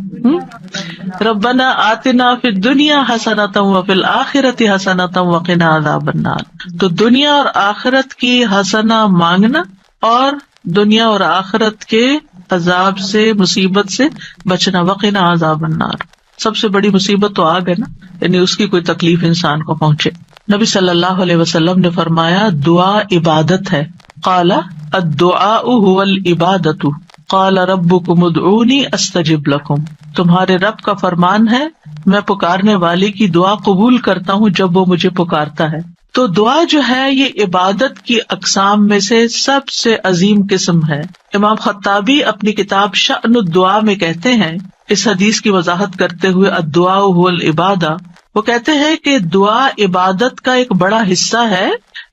ربنا آتنا فی الدنیا حسنۃ وفی الآخرۃ حسنۃ وقنا عذاب النار. تو دنیا اور آخرت کی حسنہ مانگنا اور دنیا اور آخرت کے عذاب سے، مصیبت سے بچنا. وقنا عذاب النار، سب سے بڑی مصیبت تو آگ ہے نا، یعنی اس کی کوئی تکلیف انسان کو پہنچے. نبی صلی اللہ علیہ وسلم نے فرمایا دعا عبادت ہے. قال الدعاء هو العبادۃ قال ربکم ادعونی استجب لکم. تمہارے رب کا فرمان ہے میں پکارنے والے کی دعا قبول کرتا ہوں جب وہ مجھے پکارتا ہے. تو دعا جو ہے یہ عبادت کی اقسام میں سے سب سے عظیم قسم ہے. امام خطابی اپنی کتاب شأن الدعاء میں کہتے ہیں، اس حدیث کی وضاحت کرتے ہوئے الدعاء هو العبادہ، وہ کہتے ہیں کہ دعا عبادت کا ایک بڑا حصہ ہے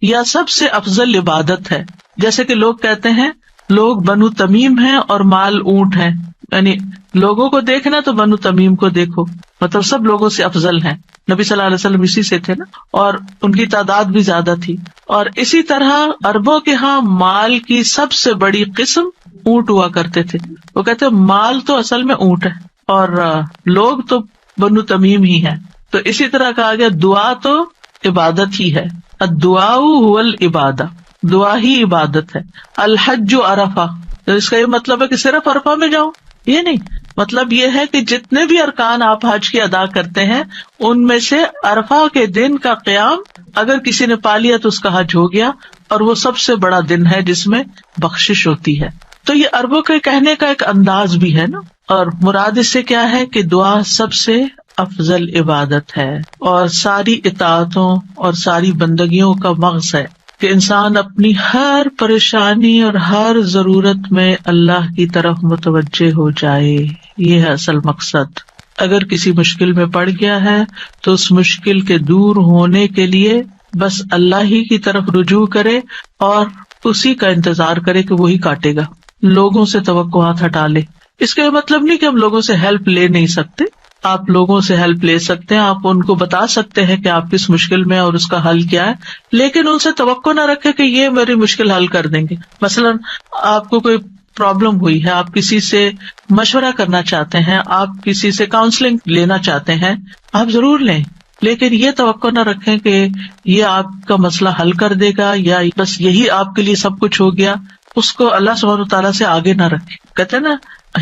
یا سب سے افضل عبادت ہے. جیسے کہ لوگ کہتے ہیں لوگ بنو تمیم ہیں اور مال اونٹ ہیں، یعنی لوگوں کو دیکھنا تو بنو تمیم کو دیکھو، مطلب سب لوگوں سے افضل ہیں. نبی صلی اللہ علیہ وسلم اسی سے تھے نا، اور ان کی تعداد بھی زیادہ تھی. اور اسی طرح عربوں کے ہاں مال کی سب سے بڑی قسم اونٹ ہوا کرتے تھے. وہ کہتے ہیں مال تو اصل میں اونٹ ہے اور لوگ تو بنو تمیم ہی ہیں. تو اسی طرح کہا گیا دعا تو عبادت ہی ہے. الدعاء هو العبادہ، دعا ہی عبادت ہے. الحج عرفہ، تو اس کا یہ مطلب ہے کہ صرف عرفہ میں جاؤ، یہ نہیں. مطلب یہ ہے کہ جتنے بھی ارکان آپ حج کے ادا کرتے ہیں ان میں سے عرفہ کے دن کا قیام اگر کسی نے پا لیا تو اس کا حج ہو گیا، اور وہ سب سے بڑا دن ہے جس میں بخشش ہوتی ہے. تو یہ عربوں کے کہنے کا ایک انداز بھی ہے نا. اور مراد اس سے کیا ہے کہ دعا سب سے افضل عبادت ہے اور ساری اطاعتوں اور ساری بندگیوں کا مغز ہے کہ انسان اپنی ہر پریشانی اور ہر ضرورت میں اللہ کی طرف متوجہ ہو جائے. یہ ہے اصل مقصد. اگر کسی مشکل میں پڑ گیا ہے تو اس مشکل کے دور ہونے کے لیے بس اللہ ہی کی طرف رجوع کرے اور اسی کا انتظار کرے کہ وہی کاٹے گا. لوگوں سے توقعات ہٹا لے. اس کا یہ مطلب نہیں کہ ہم لوگوں سے ہیلپ لے نہیں سکتے، آپ لوگوں سے ہیلپ لے سکتے ہیں، آپ ان کو بتا سکتے ہیں کہ آپ کس مشکل میں اور اس کا حل کیا ہے، لیکن ان سے توقع نہ رکھے کہ یہ میری مشکل حل کر دیں گے. مثلاً آپ کو کوئی پرابلم ہوئی ہے، آپ کسی سے مشورہ کرنا چاہتے ہیں، آپ کسی سے کاؤنسلنگ لینا چاہتے ہیں، آپ ضرور لیں، لیکن یہ توقع نہ رکھیں کہ یہ آپ کا مسئلہ حل کر دے گا یا بس یہی آپ کے لیے سب کچھ ہو گیا. اس کو اللہ سبحانہ وتعالیٰ سے آگے نہ رکھیں. کہتے ہیں نا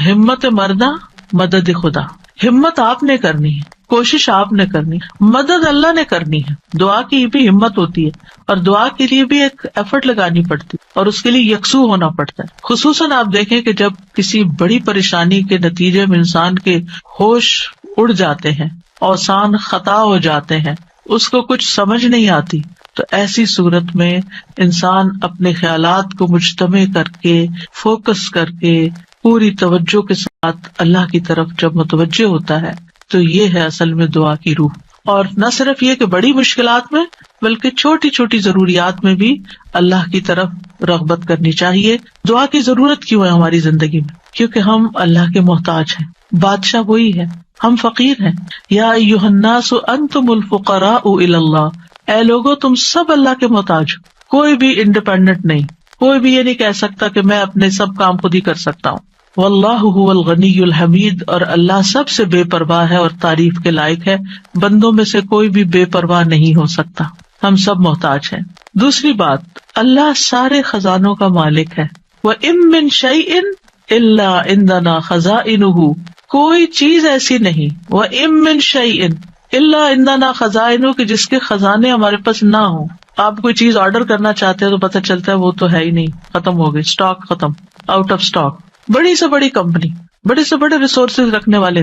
ہمت مردہ مدد خدا، ہمت آپ نے کرنی ہے، کوشش آپ نے کرنی ہے، مدد اللہ نے کرنی ہے. دعا کی بھی ہمت ہوتی ہے اور دعا کے لیے بھی ایک ایفرٹ لگانی پڑتی ہے اور اس کے لیے یکسو ہونا پڑتا ہے. خصوصاً آپ دیکھیں کہ جب کسی بڑی پریشانی کے نتیجے میں انسان کے ہوش اڑ جاتے ہیں، اوسان خطا ہو جاتے ہیں، اس کو کچھ سمجھ نہیں آتی، تو ایسی صورت میں انسان اپنے خیالات کو مجتمع کر کے، فوکس کر کے، پوری توجہ کے ساتھ اللہ کی طرف جب متوجہ ہوتا ہے تو یہ ہے اصل میں دعا کی روح. اور نہ صرف یہ کہ بڑی مشکلات میں بلکہ چھوٹی چھوٹی ضروریات میں بھی اللہ کی طرف رغبت کرنی چاہیے. دعا کی ضرورت کیوں ہے ہماری زندگی میں؟ کیونکہ ہم اللہ کے محتاج ہیں، بادشاہ وہی ہے، ہم فقیر ہیں. یا ایھا الناس انتم الفقراء الی اللہ، اے لوگو تم سب اللہ کے محتاج ہو. کوئی بھی انڈیپینڈنٹ نہیں، کوئی بھی یہ نہیں کہہ سکتا کہ میں اپنے سب کام خود ہی کر سکتا ہوں. واللہ هو الغنی الحمید، اور اللہ سب سے بے پرواہ ہے اور تعریف کے لائق ہے. بندوں میں سے کوئی بھی بے پرواہ نہیں ہو سکتا، ہم سب محتاج ہیں. دوسری بات، اللہ سارے خزانوں کا مالک ہے. وَإِن مِّن شَيْءٍ إِلَّا عِندَنَا خَزَائِنُهُ، کوئی چیز ایسی نہیں، وَإِن مِّن شَيْءٍ إِلَّا عِندَنَا خَزَائِنُهُ، کہ جس کے خزانے ہمارے پاس نہ ہوں. آپ کوئی چیز آرڈر کرنا چاہتے ہیں تو پتہ چلتا ہے وہ تو ہے ہی نہیں، ختم ہو گئی، اسٹاک ختم، آؤٹ آف اسٹاک. بڑی سے بڑی کمپنی، بڑے سے بڑے ریسورسز رکھنے والے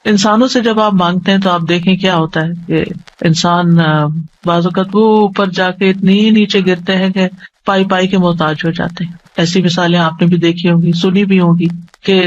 انسانوں سے جب آپ مانگتے ہیں تو آپ دیکھیں کیا ہوتا ہے کہ انسان بعض اوقات وہ اوپر جا کے اتنی نیچے گرتے ہیں کہ پائی پائی کے محتاج ہو جاتے ہیں. ایسی مثالیں آپ نے بھی دیکھی ہوں گی، سنی بھی ہوگی کہ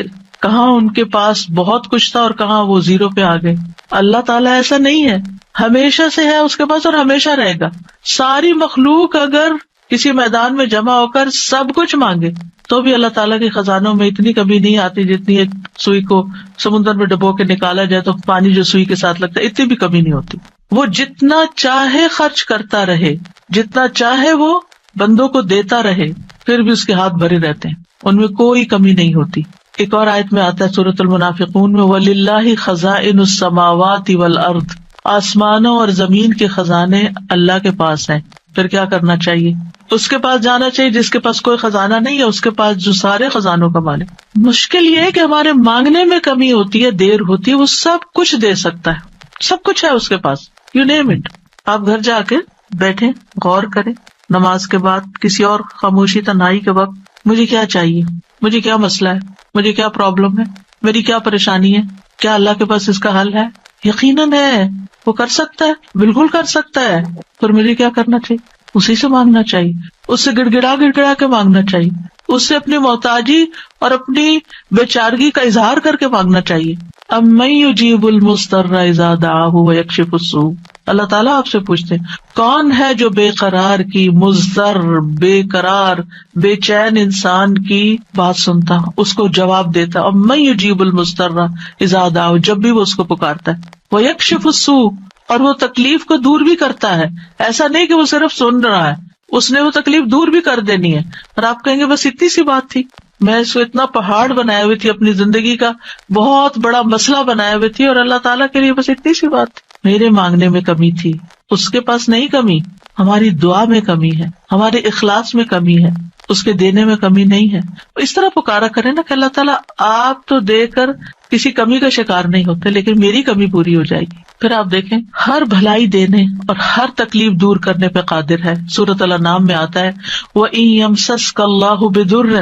کہاں ان کے پاس بہت کچھ تھا اور کہاں وہ زیرو پہ آ گئے. اللہ تعالیٰ ایسا نہیں ہے، ہمیشہ سے ہے اس کے پاس اور ہمیشہ رہے گا. ساری مخلوق اگر کسی میدان میں جمع ہو کر سب کچھ مانگے تو بھی اللہ تعالیٰ کے خزانوں میں اتنی کمی نہیں آتی جتنی ایک سوئی کو سمندر میں ڈبو کے نکالا جائے تو پانی جو سوئی کے ساتھ لگتا ہے اتنی بھی کمی نہیں ہوتی. وہ جتنا چاہے خرچ کرتا رہے، جتنا چاہے وہ بندوں کو دیتا رہے، پھر بھی اس کے ہاتھ بھرے رہتے ہیں، ان میں کوئی کمی نہیں ہوتی. ایک اور آیت میں آتا ہے سورۃ المنافقون میں، وَلِلَّهِ خَزَائِنُ السَّمَاوَاتِ وَالْأَرْضِ، آسمانوں اور زمین کے خزانے اللہ کے پاس ہیں. پھر کیا کرنا چاہیے؟ اس کے پاس جانا چاہیے جس کے پاس کوئی خزانہ نہیں ہے، اس کے پاس جو سارے خزانوں کا مالک. مشکل یہ ہے کہ ہمارے مانگنے میں کمی ہوتی ہے، دیر ہوتی ہے. وہ سب کچھ دے سکتا ہے، سب کچھ ہے اس کے پاس، یو نیم اٹ. آپ گھر جا کے بیٹھیں، غور کریں، نماز کے بعد کسی اور خاموشی تنہائی کے وقت، مجھے کیا چاہیے، مجھے کیا مسئلہ ہے، مجھے کیا پرابلم ہے، میری کیا پریشانی ہے، کیا اللہ کے پاس اس کا حل ہے؟ یقیناً ہے، وہ کر سکتا ہے، بالکل کر سکتا ہے. پھر مجھے کیا کرنا چاہیے؟ اسی سے مانگنا چاہیے، اس سے گڑ گڑا کے مانگنا چاہیے، اس سے اپنی محتاجی اور اپنی بیچارگی کا اظہار کر کے مانگنا چاہیے. امن یجیب المضطر اذا دعاہ ویکشف السوء، اللہ تعالیٰ آپ سے پوچھتے ہیں کون ہے جو بے قرار کی، مضطر، بے قرار، بے چین انسان کی بات سنتا، اس کو جواب دیتا. امن یجیب المضطر اذا دعاہ، جب بھی وہ اس کو پکارتا ہے، ویکشف السوء، اور وہ تکلیف کو دور بھی کرتا ہے. ایسا نہیں کہ وہ صرف سن رہا ہے، اس نے وہ تکلیف دور بھی کر دینی ہے. اور آپ کہیں گے بس اتنی سی بات تھی، میں اس کو اتنا پہاڑ بنائے ہوئی تھی، اپنی زندگی کا بہت بڑا مسئلہ بنائے ہوئے تھی، اور اللہ تعالیٰ کے لیے بس اتنی سی بات تھی. میرے مانگنے میں کمی تھی، اس کے پاس نہیں کمی. ہماری دعا میں کمی ہے، ہمارے اخلاص میں کمی ہے، اس کے دینے میں کمی نہیں ہے. اس طرح پکارا کرے نا کہ اللہ تعالیٰ آپ تو دے کر کسی کمی کا شکار نہیں ہوتے، لیکن میری کمی پوری ہو جائے گی. پھر آپ دیکھیں ہر بھلائی دینے اور ہر تکلیف دور کرنے پہ قادر ہے. سورۃ الانعام میں آتا ہے وَإِن يَمْسَسْكَ اللَّهُ بِضُرٍّ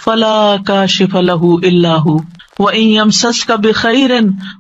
فَلَا كَاشِفَ لَهُ إِلَّا هُوَ وَإِن يَمْسَسْكَ بِخَيْرٍ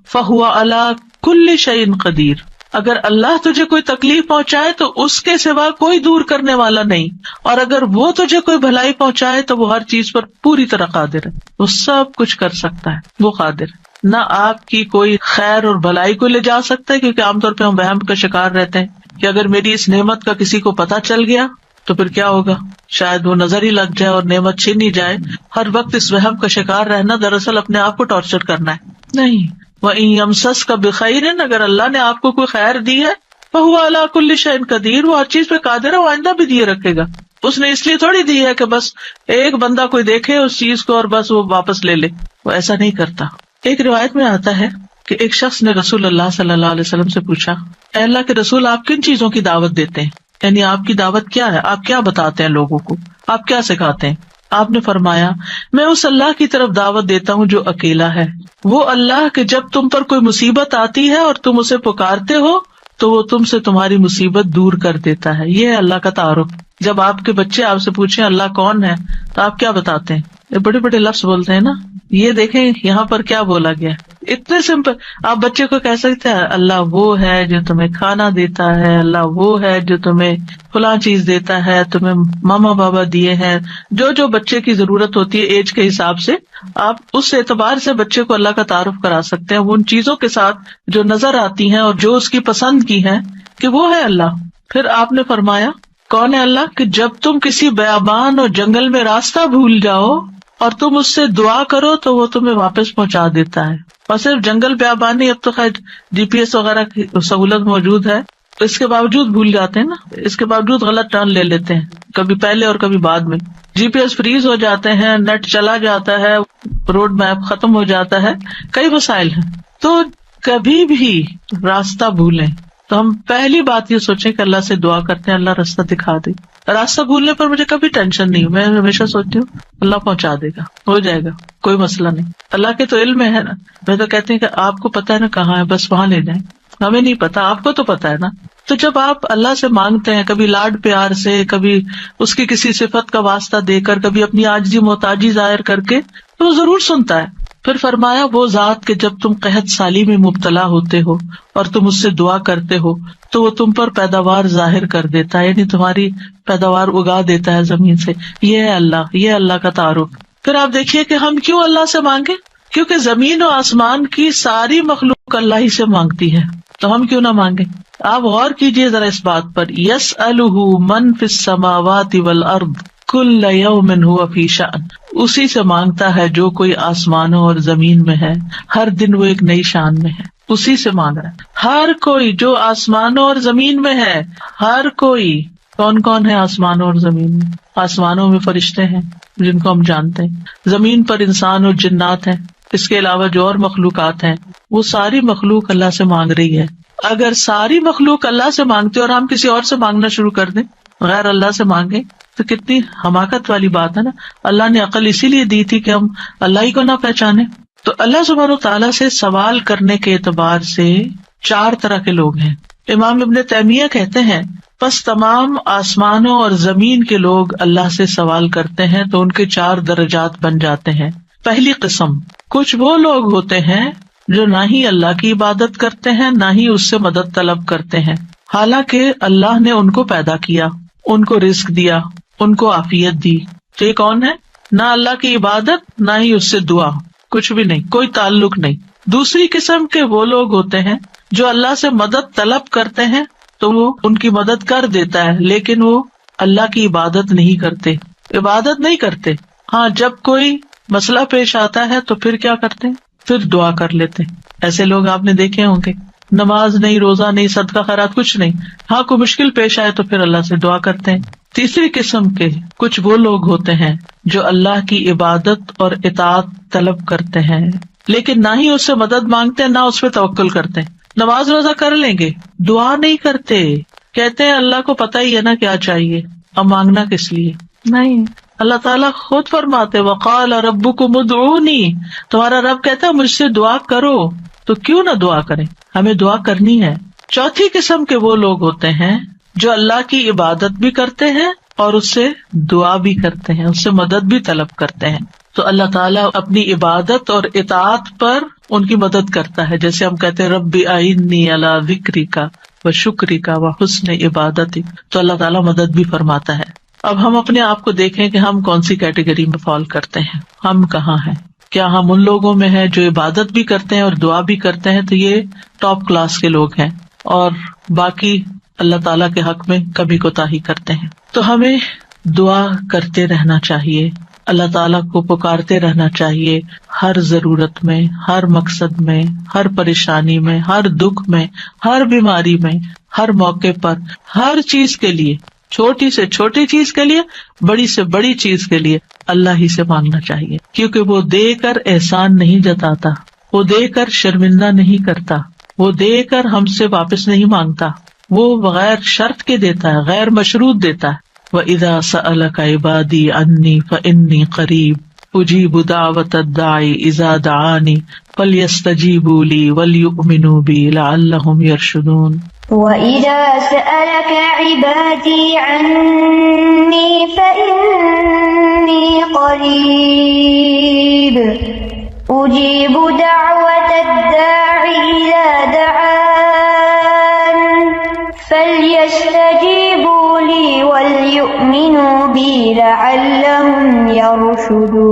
فَهُوَ عَلَى كُلِّ شَيْءٍ قَدِيرٌ، اگر اللہ تجھے کوئی تکلیف پہنچائے تو اس کے سوا کوئی دور کرنے والا نہیں، اور اگر وہ تجھے کوئی بھلائی پہنچائے تو وہ ہر چیز پر پوری طرح قادر ہے. وہ سب کچھ کر سکتا ہے، وہ قادر ہے. نہ آپ کی کوئی خیر اور بھلائی کو لے جا سکتا ہے، کیونکہ عام طور پہ ہم وہم کا شکار رہتے ہیں کہ اگر میری اس نعمت کا کسی کو پتہ چل گیا تو پھر کیا ہوگا، شاید وہ نظر ہی لگ جائے اور نعمت چھین ہی جائے. ہر وقت اس وہم کا شکار رہنا دراصل اپنے آپ کو ٹارچر کرنا ہے. نہیں، وَإِن يَمْسَسْكَ بِخَيْرٍ، اگر اللہ نے آپ کو کوئی خیر دی ہے، فَهُوَ عَلَى كُلِّ شَيْءٍ قَدِيرٌ، وہ ہر چیز پہ قادر ہے، وہ آئندہ بھی دیے رکھے گا. اس نے اس لیے تھوڑی دی ہے کہ بس ایک بندہ کوئی دیکھے اس چیز کو اور بس وہ واپس لے لے، وہ ایسا نہیں کرتا. ایک روایت میں آتا ہے کہ ایک شخص نے رسول اللہ صلی اللہ علیہ وسلم سے پوچھا، اے اللہ کے رسول، آپ کن چیزوں کی دعوت دیتے ہیں؟ یعنی آپ کی دعوت کیا ہے، آپ کیا بتاتے ہیں لوگوں کو، آپ کیا سکھاتے ہیں؟ آپ نے فرمایا میں اس اللہ کی طرف دعوت دیتا ہوں جو اکیلا ہے، وہ اللہ کہ جب تم پر کوئی مصیبت آتی ہے اور تم اسے پکارتے ہو تو وہ تم سے تمہاری مصیبت دور کر دیتا ہے. یہ ہے اللہ کا تعارف. جب آپ کے بچے آپ سے پوچھیں اللہ کون ہے تو آپ کیا بتاتے ہیں؟ یہ بڑے بڑے لفظ بولتے ہیں نا. یہ دیکھیں یہاں پر کیا بولا گیا، اتنے سمپل. آپ بچے کو کہہ سکتے ہیں اللہ وہ ہے جو تمہیں کھانا دیتا ہے، اللہ وہ ہے جو تمہیں فلاں چیز دیتا ہے، تمہیں ماما بابا دیے ہیں. جو جو بچے کی ضرورت ہوتی ہے ایج کے حساب سے آپ اس اعتبار سے بچے کو اللہ کا تعارف کرا سکتے ہیں، وہ ان چیزوں کے ساتھ جو نظر آتی ہیں اور جو اس کی پسند کی ہیں کہ وہ ہے اللہ. پھر آپ نے فرمایا کون ہے اللہ کہ جب تم کسی بیابان اور جنگل میں راستہ بھول جاؤ اور تم اس سے دعا کرو تو وہ تمہیں واپس پہنچا دیتا ہے. اور صرف جنگل بیابان نہیں، اب تو خیر جی پی ایس وغیرہ کی سہولت موجود ہے، اس کے باوجود بھول جاتے ہیں نا، اس کے باوجود غلط ٹرن لے لیتے ہیں، کبھی پہلے اور کبھی بعد میں. جی پی ایس فریز ہو جاتے ہیں، نیٹ چلا جاتا ہے، روڈ میپ ختم ہو جاتا ہے، کئی مسائل ہیں. تو کبھی بھی راستہ بھولیں تو ہم پہلی بات یہ سوچیں کہ اللہ سے دعا کرتے ہیں اللہ راستہ دکھا دے. راستہ بھولنے پر مجھے کبھی ٹینشن نہیں، میں ہمیشہ سوچتی ہوں اللہ پہنچا دے گا، ہو جائے گا، کوئی مسئلہ نہیں. اللہ کے تو علم میں ہے نا. میں تو کہتی ہوں کہ آپ کو پتا ہے نا کہاں ہے، بس وہاں لے جائیں. ہمیں نہیں پتا، آپ کو تو پتا ہے نا. تو جب آپ اللہ سے مانگتے ہیں کبھی لاڈ پیار سے، کبھی اس کی کسی صفت کا واسطہ دے کر، کبھی اپنی عاجزی محتاجی ظاہر کر کے، تو وہ ضرور سنتا ہے. پھر فرمایا وہ ذات کہ جب تم قحط سالی میں مبتلا ہوتے ہو اور تم اس سے دعا کرتے ہو تو وہ تم پر پیداوار ظاہر کر دیتا ہے، یعنی تمہاری پیداوار اگا دیتا ہے زمین سے. یہ ہے اللہ، یہ اللہ کا تعارف. پھر آپ دیکھیے کہ ہم کیوں اللہ سے مانگے، کیونکہ زمین و آسمان کی ساری مخلوق اللہ ہی سے مانگتی ہے، تو ہم کیوں نہ مانگے. آپ غور کیجیے ذرا اس بات پر، یسألہ من فی السماوات والارض کل یوم ھو فی شأن. اسی سے مانگتا ہے جو کوئی آسمانوں اور زمین میں ہے، ہر دن وہ ایک نئی شان میں ہے. اسی سے مانگ رہا ہے ہر کوئی جو آسمانوں اور زمین میں ہے. ہر کوئی کون کون ہے آسمانوں اور زمین میں؟ آسمانوں میں فرشتے ہیں جن کو ہم جانتے ہیں، زمین پر انسان اور جنات ہیں، اس کے علاوہ جو اور مخلوقات ہیں، وہ ساری مخلوق اللہ سے مانگ رہی ہے. اگر ساری مخلوق اللہ سے مانگتے اور ہم کسی اور سے مانگنا شروع کر دیں، غیر اللہ سے مانگیں، تو کتنی حماقت والی بات ہے نا. اللہ نے عقل اسی لیے دی تھی کہ ہم اللہ ہی کو نہ پہچانے. تو اللہ سبحانہ تعالیٰ سے سوال کرنے کے اعتبار سے 4 طرح کے لوگ ہیں. امام ابن تیمیہ کہتے ہیں پس تمام آسمانوں اور زمین کے لوگ اللہ سے سوال کرتے ہیں تو ان کے 4 درجات بن جاتے ہیں. پہلی قسم، کچھ وہ لوگ ہوتے ہیں جو نہ ہی اللہ کی عبادت کرتے ہیں نہ ہی اس سے مدد طلب کرتے ہیں، حالانکہ اللہ نے ان کو پیدا کیا، ان کو رزق دیا، ان کو عافیت دی. تو یہ کون ہے؟ نہ اللہ کی عبادت نہ ہی اس سے دعا، کچھ بھی نہیں، کوئی تعلق نہیں. دوسری قسم کے وہ لوگ ہوتے ہیں جو اللہ سے مدد طلب کرتے ہیں تو وہ ان کی مدد کر دیتا ہے، لیکن وہ اللہ کی عبادت نہیں کرتے. عبادت نہیں کرتے، ہاں جب کوئی مسئلہ پیش آتا ہے تو پھر کیا کرتے ہیں؟ پھر دعا کر لیتے. ایسے لوگ آپ نے دیکھے ہوں گے، نماز نہیں، روزہ نہیں، صدقہ خیرات کچھ نہیں، ہاں کوئی مشکل پیش آئے تو پھر اللہ سے دعا کرتے ہیں. تیسری قسم کے کچھ وہ لوگ ہوتے ہیں جو اللہ کی عبادت اور اطاعت طلب کرتے ہیں لیکن نہ ہی اس سے مدد مانگتے ہیں نہ اس پہ توکل کرتے ہیں. نماز روزہ کر لیں گے، دعا نہیں کرتے، کہتے ہیں اللہ کو پتہ ہی ہے نا کیا چاہیے، اب مانگنا کس لیے. نہیں، اللہ تعالیٰ خود فرماتے وقال ربکم ادعونی، تمہارا رب کہتا ہے مجھ سے دعا کرو، تو کیوں نہ دعا کریں، ہمیں دعا کرنی ہے. چوتھی قسم کے وہ لوگ ہوتے ہیں جو اللہ کی عبادت بھی کرتے ہیں اور اس سے دعا بھی کرتے ہیں، اس سے مدد بھی طلب کرتے ہیں. تو اللہ تعالیٰ اپنی عبادت اور اطاعت پر ان کی مدد کرتا ہے، جیسے ہم کہتے ہیں رب اعنی علی ذکرک و شکرک و حسن عبادتک، تو اللہ تعالیٰ مدد بھی فرماتا ہے. اب ہم اپنے آپ کو دیکھیں کہ ہم کون سی کیٹیگری میں فال کرتے ہیں، ہم کہاں ہیں. کیا ہم ان لوگوں میں ہیں جو عبادت بھی کرتے ہیں اور دعا بھی کرتے ہیں؟ تو یہ ٹاپ کلاس کے لوگ ہیں، اور باقی اللہ تعالیٰ کے حق میں کبھی کوتاہی کرتے ہیں. تو ہمیں دعا کرتے رہنا چاہیے، اللہ تعالیٰ کو پکارتے رہنا چاہیے، ہر ضرورت میں، ہر مقصد میں، ہر پریشانی میں، ہر دکھ میں، ہر بیماری میں، ہر موقع پر، ہر چیز کے لیے، چھوٹی سے چھوٹی چیز کے لیے، بڑی سے بڑی چیز کے لیے اللہ ہی سے مانگنا چاہیے، کیونکہ وہ دے کر احسان نہیں جتاتا، وہ دے کر شرمندہ نہیں کرتا، وہ دے کر ہم سے واپس نہیں مانگتا، وہ بغیر شرط کے دیتا ہے، غیر مشروط دیتا ہے. وَإِذَا سَأَلَكَ عِبَادِي عَنِّي فَإِنِّي قَرِيبٌ أُجِيبُ دَعْوَةَ الدَّاعِ إِذَا دَعَانِ فَلْيَسْتَجِيبُوا لِي وَلْيُؤْمِنُوا بِي لَعَلَّهُمْ يَرْشُدُونَ. وَإِذَا سَأَلَكَ عِبَادِي عَنِّي فَإِنِّي قَرِيبٌ أُجِيبُ دَعْوَةَ الدَّاعِ إِذَا دَعَانِ فَلْيَسْتَجِيبُوا لِي وَلْيُؤْمِنُوا بِي لَعَلَّهُمْ يَرْشُدُونَ.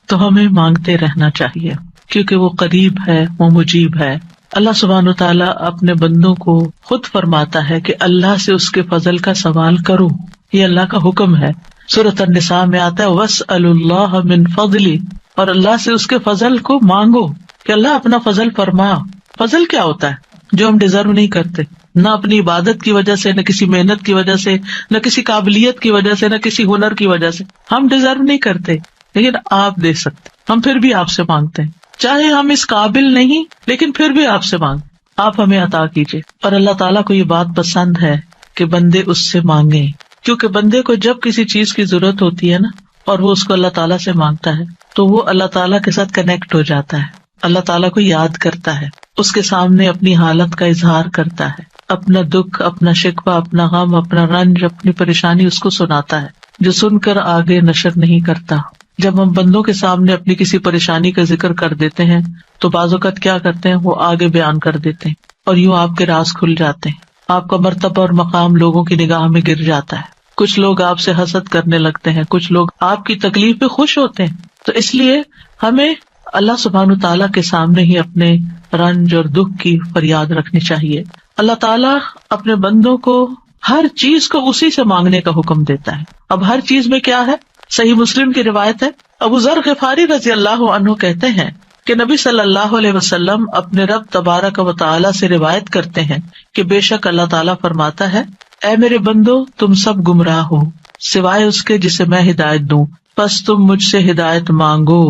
تو ہمیں مانگتے رہنا چاہیے کیونکہ وہ قریب ہے، وہ مجیب ہے. اللہ سبحانہ وتعالیٰ اپنے بندوں کو خود فرماتا ہے کہ اللہ سے اس کے فضل کا سوال کرو، یہ اللہ کا حکم ہے. سورۃ النساء میں آتا ہے وَاسْأَلُوا اللَّهَ مِن فَضْلِهِ، اور اللہ سے اس کے فضل کو مانگو کہ اللہ اپنا فضل فرما. فضل کیا ہوتا ہے؟ جو ہم ڈیزرو نہیں کرتے، نہ اپنی عبادت کی وجہ سے، نہ کسی محنت کی وجہ سے، نہ کسی قابلیت کی وجہ سے، نہ کسی ہنر کی وجہ سے. ہم ڈیزرو نہیں کرتے لیکن آپ دے سکتے. ہم پھر بھی آپ سے مانگتے ہیں، چاہے ہم اس قابل نہیں لیکن پھر بھی آپ سے مانگ، آپ ہمیں عطا کیجیے. اور اللہ تعالیٰ کو یہ بات پسند ہے کہ بندے اس سے مانگیں، کیونکہ بندے کو جب کسی چیز کی ضرورت ہوتی ہے نا اور وہ اس کو اللہ تعالیٰ سے مانگتا ہے تو وہ اللہ تعالیٰ کے ساتھ کنیکٹ ہو جاتا ہے، اللہ تعالیٰ کو یاد کرتا ہے، اس کے سامنے اپنی حالت کا اظہار کرتا ہے، اپنا دکھ، اپنا شکوہ، اپنا غم، اپنا رنج، اپنی پریشانی اس کو سناتا ہے، جو سن کر آگے نشر نہیں کرتا. جب ہم بندوں کے سامنے اپنی کسی پریشانی کا ذکر کر دیتے ہیں تو بعض اوقات کیا کرتے ہیں، وہ آگے بیان کر دیتے ہیں اور یوں آپ کے راز کھل جاتے ہیں، آپ کا مرتبہ اور مقام لوگوں کی نگاہ میں گر جاتا ہے. کچھ لوگ آپ سے حسد کرنے لگتے ہیں، کچھ لوگ آپ کی تکلیف پہ خوش ہوتے ہیں. تو اس لیے ہمیں اللہ سبحانہ تعالیٰ کے سامنے ہی اپنے رنج اور دکھ کی فریاد رکھنی چاہیے. اللہ تعالیٰ اپنے بندوں کو ہر چیز کو اسی سے مانگنے کا حکم دیتا ہے. اب ہر چیز میں کیا ہے؟ صحیح مسلم کی روایت ہے، ابو ذر غفاری رضی اللہ عنہ کہتے ہیں کہ نبی صلی اللہ علیہ وسلم اپنے رب تبارک و تعالیٰ سے روایت کرتے ہیں کہ بے شک اللہ تعالیٰ فرماتا ہے، اے میرے بندو تم سب گمراہ ہو سوائے اس کے جسے میں ہدایت دوں، پس تم مجھ سے ہدایت مانگو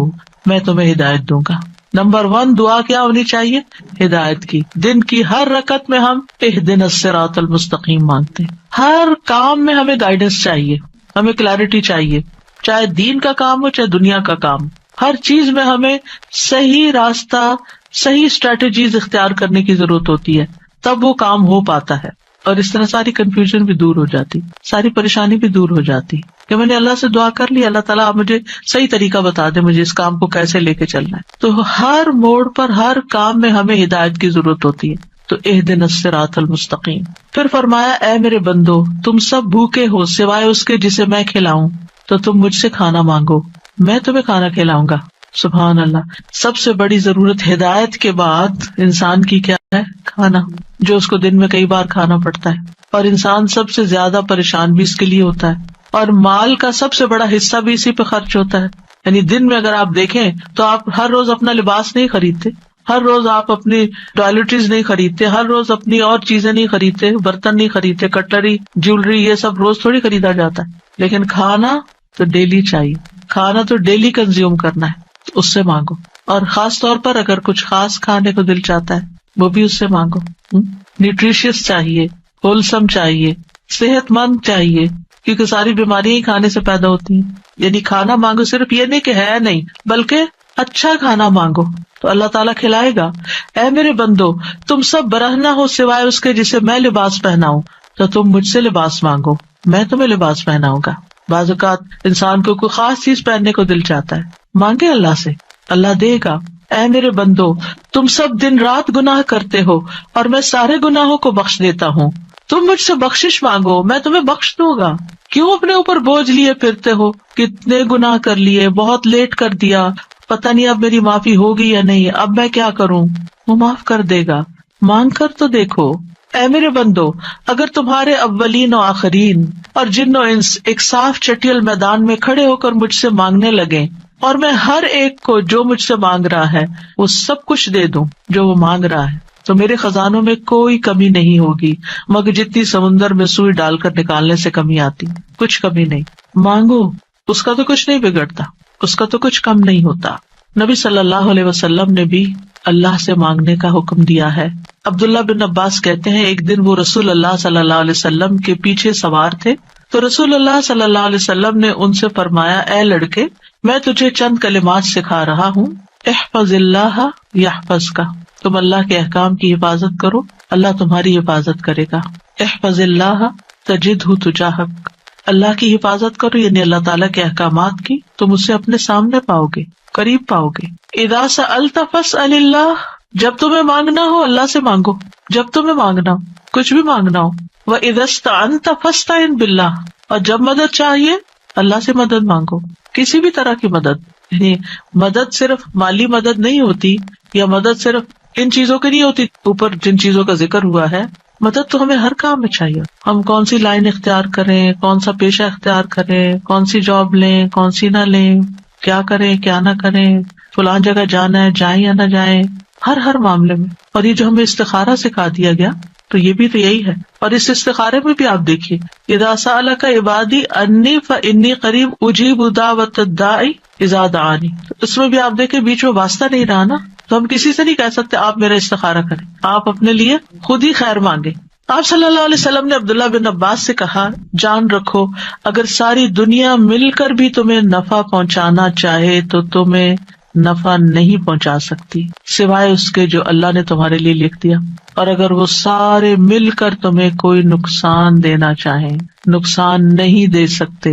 میں تمہیں ہدایت دوں گا. نمبر 1 دعا کیا ہونی چاہیے؟ ہدایت کی. دن کی ہر رکعت میں ہم اہدنا الصراط المستقیم مانگتے ہیں. ہر کام میں ہمیں گائیڈنس چاہیے، ہمیں کلیرٹی چاہیے، چاہے دین کا کام ہو چاہے دنیا کا کام. ہر چیز میں ہمیں صحیح راستہ، صحیح اسٹریٹجیز اختیار کرنے کی ضرورت ہوتی ہے، تب وہ کام ہو پاتا ہے. اور اس طرح ساری کنفیوژن بھی دور ہو جاتی، ساری پریشانی بھی دور ہو جاتی کہ میں نے اللہ سے دعا کر لی، اللہ تعالیٰ آپ مجھے صحیح طریقہ بتا دے، مجھے اس کام کو کیسے لے کے چلنا ہے. تو ہر موڑ پر، ہر کام میں ہمیں ہدایت کی ضرورت ہوتی ہے. تو اہدنا الصراط المستقیم. پھر فرمایا، اے میرے بندو تم سب بھوکے ہو سوائے اس کے جسے میں کھلاؤں، تو تم مجھ سے کھانا مانگو میں تمہیں کھانا کھلاؤں گا. سبحان اللہ. سب سے بڑی ضرورت ہدایت کے بعد انسان کی کیا ہے؟ کھانا، جو اس کو دن میں کئی بار کھانا پڑتا ہے. اور انسان سب سے زیادہ پریشان بھی اس کے لیے ہوتا ہے، اور مال کا سب سے بڑا حصہ بھی اسی پہ خرچ ہوتا ہے. یعنی دن میں اگر آپ دیکھیں تو آپ ہر روز اپنا لباس نہیں خریدتے، ہر روز آپ اپنی ٹوائلٹریز نہیں خریدتے، ہر روز اپنی اور چیزیں نہیں خریدتے، برتن نہیں خریدتے، کٹلری، جیولری، یہ سب روز تھوڑی خریدا جاتا ہے. لیکن کھانا تو ڈیلی چاہیے، کھانا تو ڈیلی کنزیوم کرنا ہے، تو اس سے مانگو. اور خاص طور پر اگر کچھ خاص کھانے کو دل چاہتا ہے وہ بھی اس سے مانگو. نیوٹریشیس چاہیے، ہولسم چاہیے، صحت مند چاہیے، کیونکہ ساری بیماریاں ہی کھانے سے پیدا ہوتی ہیں. یعنی کھانا مانگو، صرف یہ نہیں کہ ہے نہیں، بلکہ اچھا کھانا مانگو تو اللہ تعالیٰ کھلائے گا. اے میرے بندو تم سب برہنہ ہو سوائے اس کے جسے میں لباس پہناؤں، تو تم مجھ سے لباس مانگو میں تمہیں لباس پہناؤں گا. بعض اوقات انسان کو کوئی خاص چیز پہننے کو دل چاہتا ہے، مانگے اللہ سے، اللہ دے گا. اے میرے بندو تم سب دن رات گناہ کرتے ہو اور میں سارے گناہوں کو بخش دیتا ہوں، تم مجھ سے بخشش مانگو میں تمہیں بخش دوں گا. کیوں اپنے اوپر بوجھ لیے پھرتے ہو؟ کتنے گناہ کر لیے، بہت لیٹ کر دیا، پتہ نہیں اب میری معافی ہوگی یا نہیں، اب میں کیا کروں؟ وہ معاف کر دے گا، مانگ کر تو دیکھو. اے میرے بندو اگر تمہارے اولین و آخرین اور جن و انس ایک صاف چٹیل میدان میں کھڑے ہو کر مجھ سے مانگنے لگے اور میں ہر ایک کو جو مجھ سے مانگ رہا ہے وہ سب کچھ دے دوں جو وہ مانگ رہا ہے، تو میرے خزانوں میں کوئی کمی نہیں ہوگی مگر جتنی سمندر میں سوئی ڈال کر نکالنے سے کمی آتی، کچھ کمی نہیں. مانگو، اس کا تو کچھ نہیں بگڑتا، اس کا تو کچھ کم نہیں ہوتا. نبی صلی اللہ علیہ وسلم نے بھی اللہ سے مانگنے کا حکم دیا ہے. عبداللہ بن عباس کہتے ہیں ایک دن وہ رسول اللہ صلی اللہ علیہ وسلم کے پیچھے سوار تھے تو رسول اللہ صلی اللہ علیہ وسلم نے ان سے فرمایا، اے لڑکے، میں تجھے چند کلمات سکھا رہا ہوں، احفظ اللہ یحفظک، تم اللہ کے احکام کی حفاظت کرو، اللہ تمہاری حفاظت کرے گا. احفظ اللہ تجدہ تجاہک، اللہ کی حفاظت کرو یعنی اللہ تعالیٰ کے احکامات کی، تم اسے اپنے سامنے پاؤ گے، قریب پاؤ گے. اذا سألت فاسأل اللہ، جب تمہیں مانگنا ہو اللہ سے مانگو، جب تمہیں مانگنا ہو، کچھ بھی مانگنا ہو. وَإِذَا اسْتَعَنْتَ فَاسْتَعِنْ بِاللَّهِ، اور جب مدد چاہیے اللہ سے مدد مانگو، کسی بھی طرح کی مدد. یعنی مدد صرف مالی مدد نہیں ہوتی، یا مدد صرف ان چیزوں کی نہیں ہوتی اوپر جن چیزوں کا ذکر ہوا ہے. مدد تو ہمیں ہر کام میں چاہیے. ہم کون سی لائن اختیار کریں، کون سا پیشہ اختیار کریں، کون سی جاب لیں، کون سی نہ لیں، کیا کریں کیا نہ کریں، فلاں جگہ جانا ہے جائیں یا نہ جائیں، ہر معاملے میں. اور یہ جو ہمیں استخارہ سکھا دیا گیا تو یہ بھی تو یہی ہے. اور اس استخارے میں بھی آپ دیکھیے، اذا سألک عبادی انی فانی قریب اجیب دعوت الداعی اذا دعانی، اس میں بھی آپ دیکھیں بیچ میں واسطہ نہیں رہا نا. تو ہم کسی سے نہیں کہہ سکتے آپ میرا استخارہ کریں، آپ اپنے لیے خود ہی خیر مانگے. آپ صلی اللہ علیہ وسلم نے عبداللہ بن عباس سے کہا، جان رکھو اگر ساری دنیا مل کر بھی تمہیں نفع پہنچانا چاہے تو تمہیں نفع نہیں پہنچا سکتی سوائے اس کے جو اللہ نے تمہارے لیے لکھ دیا. اور اگر وہ سارے مل کر تمہیں کوئی نقصان دینا چاہیں، نقصان نہیں دے سکتے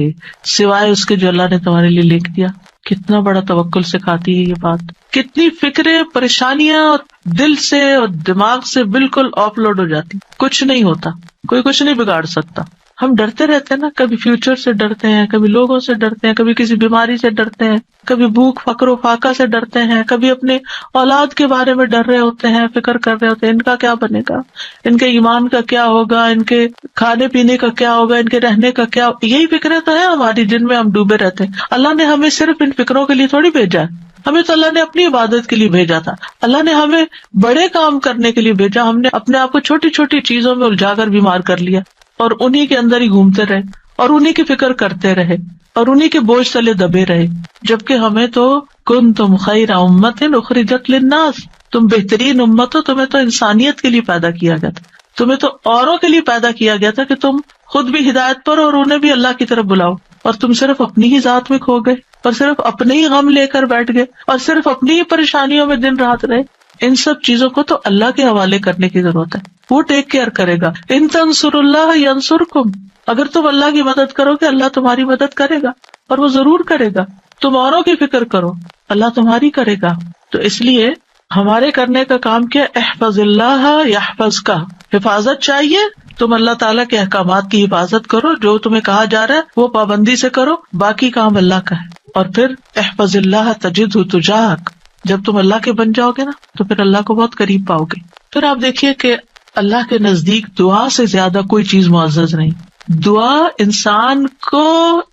سوائے اس کے جو اللہ نے تمہارے لیے لکھ دیا. کتنا بڑا توکل سکھاتی ہے یہ بات. کتنی فکریں، پریشانیاں دل سے اور دماغ سے بالکل آف لوڈ ہو جاتی، کچھ نہیں ہوتا، کوئی کچھ نہیں بگاڑ سکتا. ہم ڈرتے رہتے ہیں نا، کبھی فیوچر سے ڈرتے ہیں، کبھی لوگوں سے ڈرتے ہیں، کبھی کسی بیماری سے ڈرتے ہیں، کبھی بھوک فقر و فاقہ سے ڈرتے ہیں، کبھی اپنے اولاد کے بارے میں ڈر رہے ہوتے ہیں، فکر کر رہے ہوتے ہیں ان کا کیا بنے گا، ان کے ایمان کا کیا ہوگا، ان کے کھانے پینے کا کیا ہوگا، ان کے رہنے کا کیا. یہی فکریں تو ہیں ہماری جن میں ہم ڈوبے رہتے ہیں. اللہ نے ہمیں صرف ان فکروں کے لیے تھوڑی بھیجا ہے، ہمیں تو اللہ نے اپنی عبادت کے لیے بھیجا تھا. اللہ نے ہمیں بڑے کام کرنے کے لیے بھیجا. ہم نے اپنے آپ کو چھوٹی چھوٹی چیزوں میں الجھا کر بیمار کر لیا اور انہی کے اندر ہی گھومتے رہے اور انہی کی فکر کرتے رہے اور انہی کے بوجھ تلے دبے رہے. جبکہ ہمیں تو کنتم خیر امت اخرجت للناس، تم بہترین امت ہو، تمہیں تو انسانیت کے لیے پیدا کیا گیا تھا، تمہیں تو اوروں کے لیے پیدا کیا گیا تھا کہ تم خود بھی ہدایت پر اور انہیں بھی اللہ کی طرف بلاؤ. اور تم صرف اپنی ہی ذات میں کھو گئے اور صرف اپنے ہی غم لے کر بیٹھ گئے اور صرف اپنی ہی پریشانیوں میں دن رات رہے. ان سب چیزوں کو تو اللہ کے حوالے کرنے کی ضرورت ہے، وہ ٹیک کیئر کرے گا. ان تنصروا اللہ ینصرکم، اگر تم اللہ کی مدد کرو گے اللہ تمہاری مدد کرے گا اور وہ ضرور کرے گا. تم اوروں کی فکر کرو اللہ تمہاری کرے گا. تو اس لیے ہمارے کرنے کا کام کیا، احفظ اللہ یحفظک، حفاظت چاہیے، تم اللہ تعالیٰ کے احکامات کی حفاظت کرو، جو تمہیں کہا جا رہا ہے وہ پابندی سے کرو، باقی کام اللہ کا ہے. اور پھر احفظ اللہ تجدہ تجاہک، جب تم اللہ کے بن جاؤ گے نا تو پھر اللہ کو بہت قریب پاؤ گے. پھر آپ دیکھیے کہ اللہ کے نزدیک دعا سے زیادہ کوئی چیز معزز نہیں. دعا انسان کو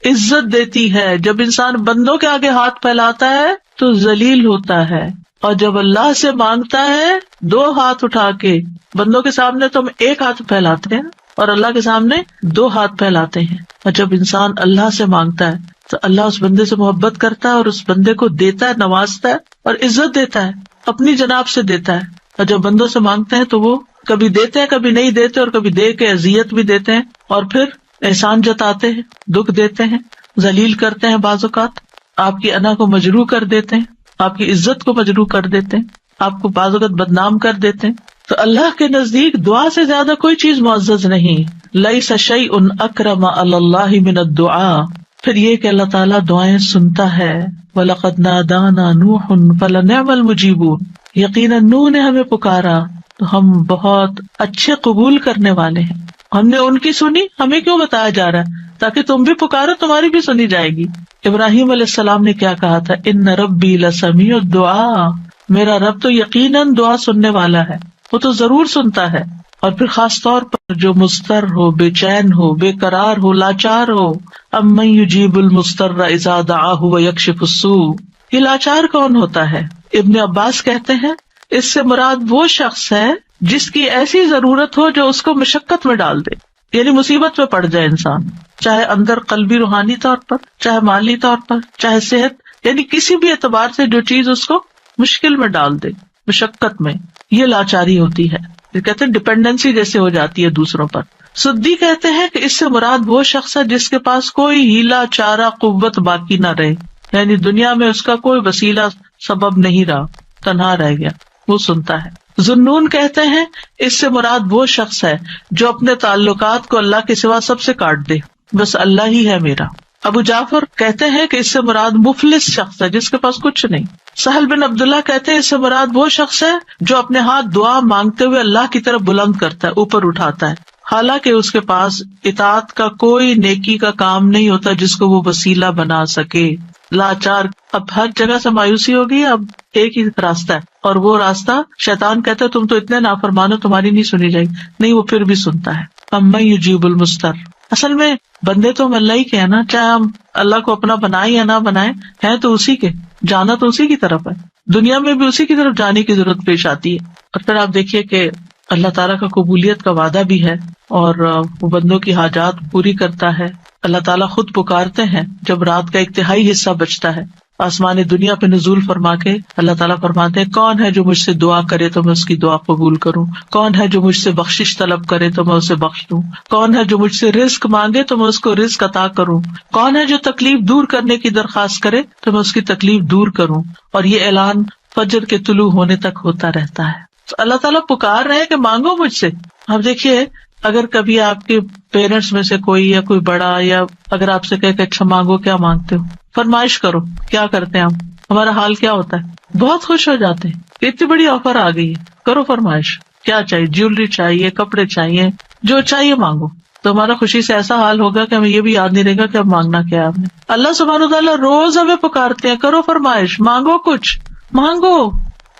عزت دیتی ہے. جب انسان بندوں کے آگے ہاتھ پھیلاتا ہے تو ذلیل ہوتا ہے، اور جب اللہ سے مانگتا ہے 2 ہاتھ اٹھا کے، بندوں کے سامنے تو ہم 1 ہاتھ پھیلاتے ہیں اور اللہ کے سامنے 2 ہاتھ پھیلاتے ہیں. اور جب انسان اللہ سے مانگتا ہے تو اللہ اس بندے سے محبت کرتا ہے اور اس بندے کو دیتا ہے، نوازتا ہے اور عزت دیتا ہے، اپنی جناب سے دیتا ہے. اور جب بندوں سے مانگتے ہیں تو وہ کبھی دیتے ہیں کبھی نہیں دیتے، اور کبھی دے کے اذیت بھی دیتے ہیں، اور پھر احسان جتاتے ہیں، دکھ دیتے ہیں، ذلیل کرتے ہیں، بعض اوقات آپ کی انا کو مجروح کر دیتے ہیں، آپ کی عزت کو مجروح کر دیتے ہیں، آپ کو بعض اوقات بدنام کر دیتے ہیں. تو اللہ کے نزدیک دعا سے زیادہ کوئی چیز معزز نہیں. لیس شیء اکرم علی اللہ من الدعاء. پھر یہ کہ اللہ تعالیٰ دعائیں سنتا ہے. وَلَقَدْ نَادَانَا نُوحٌ فَلَنِعْمَ الْمُجِيبُونَ. یقیناً نوح نے ہمیں پکارا تو ہم بہت اچھے قبول کرنے والے ہیں. ہم نے ان کی سنی، ہمیں کیوں بتایا جا رہا ہے؟ تاکہ تم بھی پکارو، تمہاری بھی سنی جائے گی. ابراہیم علیہ السلام نے کیا کہا تھا، ان ربی لسمیع الدعاء. میرا رب تو یقیناً دعا سننے والا ہے، وہ تو ضرور سنتا ہے. اور پھر خاص طور پر جو مضطر ہو، بے چین ہو، بے قرار ہو، لاچار ہو، امن یجیب المضطر اذا دعاہ ویکشف السوء. یہ لاچار کون ہوتا ہے؟ ابن عباس کہتے ہیں اس سے مراد وہ شخص ہے جس کی ایسی ضرورت ہو جو اس کو مشقت میں ڈال دے، یعنی مصیبت میں پڑ جائے انسان، چاہے اندر قلبی روحانی طور پر، چاہے مالی طور پر، چاہے صحت یعنی کسی بھی اعتبار سے جو چیز اس کو مشکل میں ڈال دے، مشقت میں، یہ لاچاری ہوتی ہے. یہ کہتے ہیں ڈپینڈنسی جیسے ہو جاتی ہے دوسروں پر. سدی کہتے ہیں کہ اس سے مراد وہ شخص ہے جس کے پاس کوئی ہیلا چارہ قوت باقی نہ رہے، یعنی دنیا میں اس کا کوئی وسیلہ سبب نہیں رہا، تنہا رہ گیا، وہ سنتا ہے. ذنون کہتے ہیں اس سے مراد وہ شخص ہے جو اپنے تعلقات کو اللہ کے سوا سب سے کاٹ دے، بس اللہ ہی ہے میرا. ابو جعفر کہتے ہیں کہ اس سے مراد مفلس شخص ہے جس کے پاس کچھ نہیں. سہل بن عبداللہ کہتے ہیں اس سے مراد وہ شخص ہے جو اپنے ہاتھ دعا مانگتے ہوئے اللہ کی طرف بلند کرتا ہے، اوپر اٹھاتا ہے، حالانکہ اس کے پاس اطاعت کا کوئی نیکی کا کام نہیں ہوتا جس کو وہ وسیلہ بنا سکے. لاچار. اب ہر جگہ سے مایوسی ہوگی، اب ایک ہی راستہ ہے، اور وہ راستہ شیطان کہتا ہے تم تو اتنے نافرمان ہو، تمہاری نہیں سنی جائے گی. نہیں، وہ پھر بھی سنتا ہے. اما یجیب المضطر. اصل میں بندے تو ہم اللہ ہی کے ہیں نا، چاہے ہم اللہ کو اپنا بنائیں یا نہ بنائیں، ہیں تو اسی کے، جانا تو اسی کی طرف ہے، دنیا میں بھی اسی کی طرف جانے کی ضرورت پیش آتی ہے. اور پھر آپ دیکھیے کہ اللہ تعالیٰ کا قبولیت کا وعدہ بھی ہے، اور وہ بندوں کی حاجات پوری کرتا ہے. اللہ تعالیٰ خود پکارتے ہیں جب رات کا ایک تہائی حصہ بچتا ہے، آسمان دنیا پہ نزول فرما کے اللہ تعالیٰ فرماتے ہیں کون ہے جو مجھ سے دعا کرے تو میں اس کی دعا قبول کروں، کون ہے جو مجھ سے بخشش طلب کرے تو میں اسے بخش دوں، کون ہے جو مجھ سے رزق مانگے تو میں اس کو رزق عطا کروں، کون ہے جو تکلیف دور کرنے کی درخواست کرے تو میں اس کی تکلیف دور کروں. اور یہ اعلان فجر کے طلوع ہونے تک ہوتا رہتا ہے. تو اللہ تعالیٰ پکار رہے ہیں کہ مانگو مجھ سے. اب دیکھیے اگر کبھی آپ کے پیرنٹس میں سے کوئی یا کوئی بڑا یا اگر آپ سے کہے کہ اچھا مانگو، کیا مانگتے ہو، فرمائش کرو، کیا کرتے ہیں ہمارا حال کیا ہوتا ہے؟ بہت خوش ہو جاتے ہیں، اتنی بڑی آفر آ گئی ہے، کرو فرمائش، کیا چاہیے، جیولری چاہیے، کپڑے چاہیے، جو چاہیے مانگو. تو ہمارا خوشی سے ایسا حال ہوگا کہ ہمیں یہ بھی یاد نہیں رہے گا کہ اب مانگنا کیا ہے آپ نے. اللہ سبحانہ وتعالیٰ روز ہمیں پکارتے ہیں کرو فرمائش، مانگو، کچھ مانگو،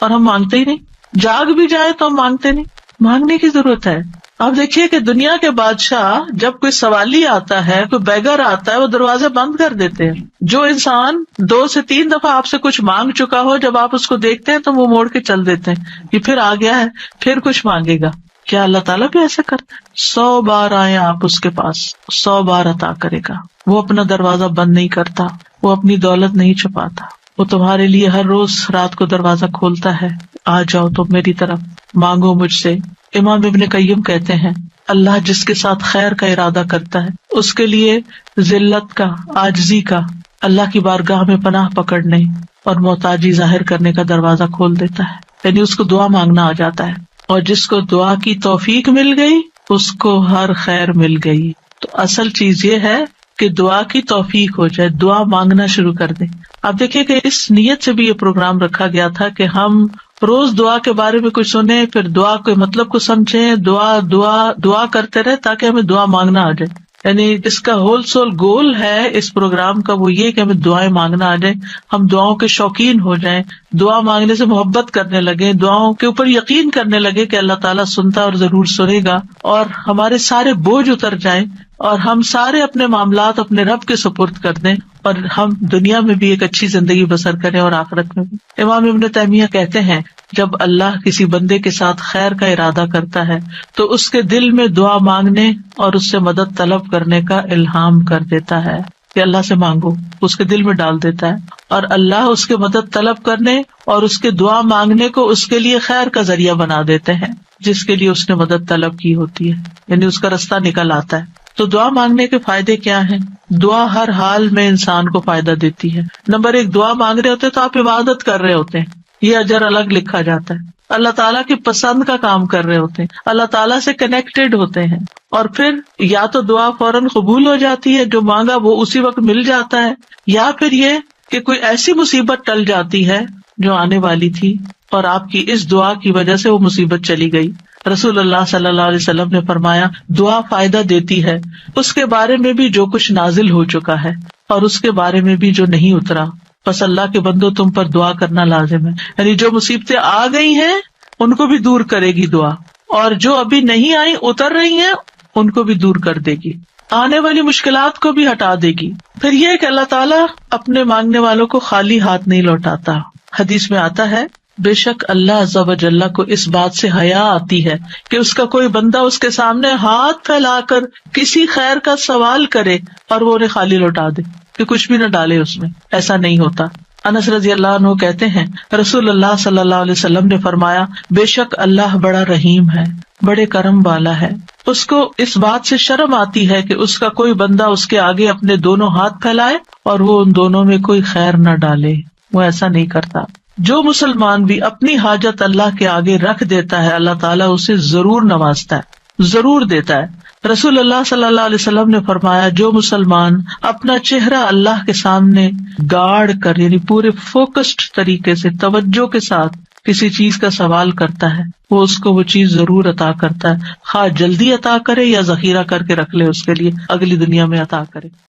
اور ہم مانگتے ہی نہیں. جاگ بھی جائے تو ہم مانگتے نہیں. مانگنے کی ضرورت ہے. آپ دیکھیے کہ دنیا کے بادشاہ جب کوئی سوالی آتا ہے، کوئی بیگر آتا ہے، وہ دروازے بند کر دیتے ہیں. جو انسان 2 سے 3 دفعہ آپ سے کچھ مانگ چکا ہو، جب آپ اس کو دیکھتے ہیں تو وہ موڑ کے چل دیتے ہیں، یہ پھر آ گیا ہے، پھر کچھ مانگے گا. کیا اللہ تعالیٰ بھی ایسا کرتا ہے؟ 100 بار آئے آپ اس کے پاس، 100 بار عطا کرے گا. وہ اپنا دروازہ بند نہیں کرتا، وہ اپنی دولت نہیں چھپاتا، وہ تمہارے لیے ہر روز رات کو دروازہ کھولتا ہے. آ جاؤ تم میری طرف، مانگو مجھ سے. امام ابن قیم کہتے ہیں اللہ جس کے ساتھ خیر کا ارادہ کرتا ہے اس کے لیے ذلت کا، عاجزی کا، اللہ کی بارگاہ میں پناہ پکڑنے اور محتاجی ظاہر کرنے کا دروازہ کھول دیتا ہے. یعنی اس کو دعا مانگنا آ جاتا ہے، اور جس کو دعا کی توفیق مل گئی اس کو ہر خیر مل گئی. تو اصل چیز یہ ہے کہ دعا کی توفیق ہو جائے، دعا مانگنا شروع کر دیں. آپ دیکھیں کہ اس نیت سے بھی یہ پروگرام رکھا گیا تھا کہ ہم روز دعا کے بارے میں کچھ سنیں، پھر دعا کے مطلب کو سمجھیں، دعا کرتے رہے تاکہ ہمیں دعا مانگنا آ جائے. یعنی اس کا ہول سول گول ہے اس پروگرام کا، وہ یہ کہ ہمیں دعائیں مانگنا آ جائے، ہم دعاؤں کے شوقین ہو جائیں، دعا مانگنے سے محبت کرنے لگے، دعاؤں کے اوپر یقین کرنے لگے کہ اللہ تعالیٰ سنتا اور ضرور سنے گا، اور ہمارے سارے بوجھ اتر جائیں اور ہم سارے اپنے معاملات اپنے رب کے سپرد کر دیں، اور ہم دنیا میں بھی ایک اچھی زندگی بسر کریں اور آخرت میں بھی. امام ابن تیمیہ کہتے ہیں جب اللہ کسی بندے کے ساتھ خیر کا ارادہ کرتا ہے تو اس کے دل میں دعا مانگنے اور اس سے مدد طلب کرنے کا الہام کر دیتا ہے کہ اللہ سے مانگو، اس کے دل میں ڈال دیتا ہے، اور اللہ اس کے مدد طلب کرنے اور اس کے دعا مانگنے کو اس کے لیے خیر کا ذریعہ بنا دیتے ہیں جس کے لیے اس نے مدد طلب کی ہوتی ہے، یعنی اس کا رستہ نکل آتا ہے. تو دعا مانگنے کے فائدے کیا ہیں؟ دعا ہر حال میں انسان کو فائدہ دیتی ہے. نمبر 1، دعا مانگ رہے ہوتے تو آپ عبادت کر رہے ہوتے ہیں، یہ اجر الگ لکھا جاتا ہے. اللہ تعالیٰ کی پسند کا کام کر رہے ہوتے ہیں، اللہ تعالیٰ سے کنیکٹڈ ہوتے ہیں، اور پھر یا تو دعا فوراً قبول ہو جاتی ہے، جو مانگا وہ اسی وقت مل جاتا ہے، یا پھر یہ کہ کوئی ایسی مصیبت ٹل جاتی ہے جو آنے والی تھی اور آپ کی اس دعا کی وجہ سے وہ مصیبت چلی گئی. رسول اللہ صلی اللہ علیہ وسلم نے فرمایا دعا فائدہ دیتی ہے اس کے بارے میں بھی جو کچھ نازل ہو چکا ہے اور اس کے بارے میں بھی جو نہیں اترا. بس اللہ کے بندو تم پر دعا کرنا لازم ہے، یعنی جو مصیبتیں آ گئی ہیں ان کو بھی دور کرے گی دعا، اور جو ابھی نہیں آئی اتر رہی ہیں ان کو بھی دور کر دے گی، آنے والی مشکلات کو بھی ہٹا دے گی. پھر یہ کہ اللہ تعالیٰ اپنے مانگنے والوں کو خالی ہاتھ نہیں لوٹاتا. حدیث میں آتا ہے بے شک اللہ عز و جل کو اس بات سے حیا آتی ہے کہ اس کا کوئی بندہ اس کے سامنے ہاتھ پھیلا کر کسی خیر کا سوال کرے اور وہ انہیں خالی لوٹا دے، کہ کچھ بھی نہ ڈالے اس میں. ایسا نہیں ہوتا. انس رضی اللہ عنہ کہتے ہیں رسول اللہ صلی اللہ علیہ وسلم نے فرمایا بے شک اللہ بڑا رحیم ہے، بڑے کرم والا ہے، اس کو اس بات سے شرم آتی ہے کہ اس کا کوئی بندہ اس کے آگے اپنے دونوں ہاتھ پھیلائے اور وہ ان دونوں میں کوئی خیر نہ ڈالے، وہ ایسا نہیں کرتا۔ جو مسلمان بھی اپنی حاجت اللہ کے آگے رکھ دیتا ہے اللہ تعالیٰ اسے ضرور نوازتا ہے، ضرور دیتا ہے۔ رسول اللہ صلی اللہ علیہ وسلم نے فرمایا جو مسلمان اپنا چہرہ اللہ کے سامنے گاڑ کر یعنی پورے فوکسڈ طریقے سے توجہ کے ساتھ کسی چیز کا سوال کرتا ہے وہ اس کو وہ چیز ضرور عطا کرتا ہے، خواہ جلدی عطا کرے یا ذخیرہ کر کے رکھ لے اس کے لیے اگلی دنیا میں عطا کرے۔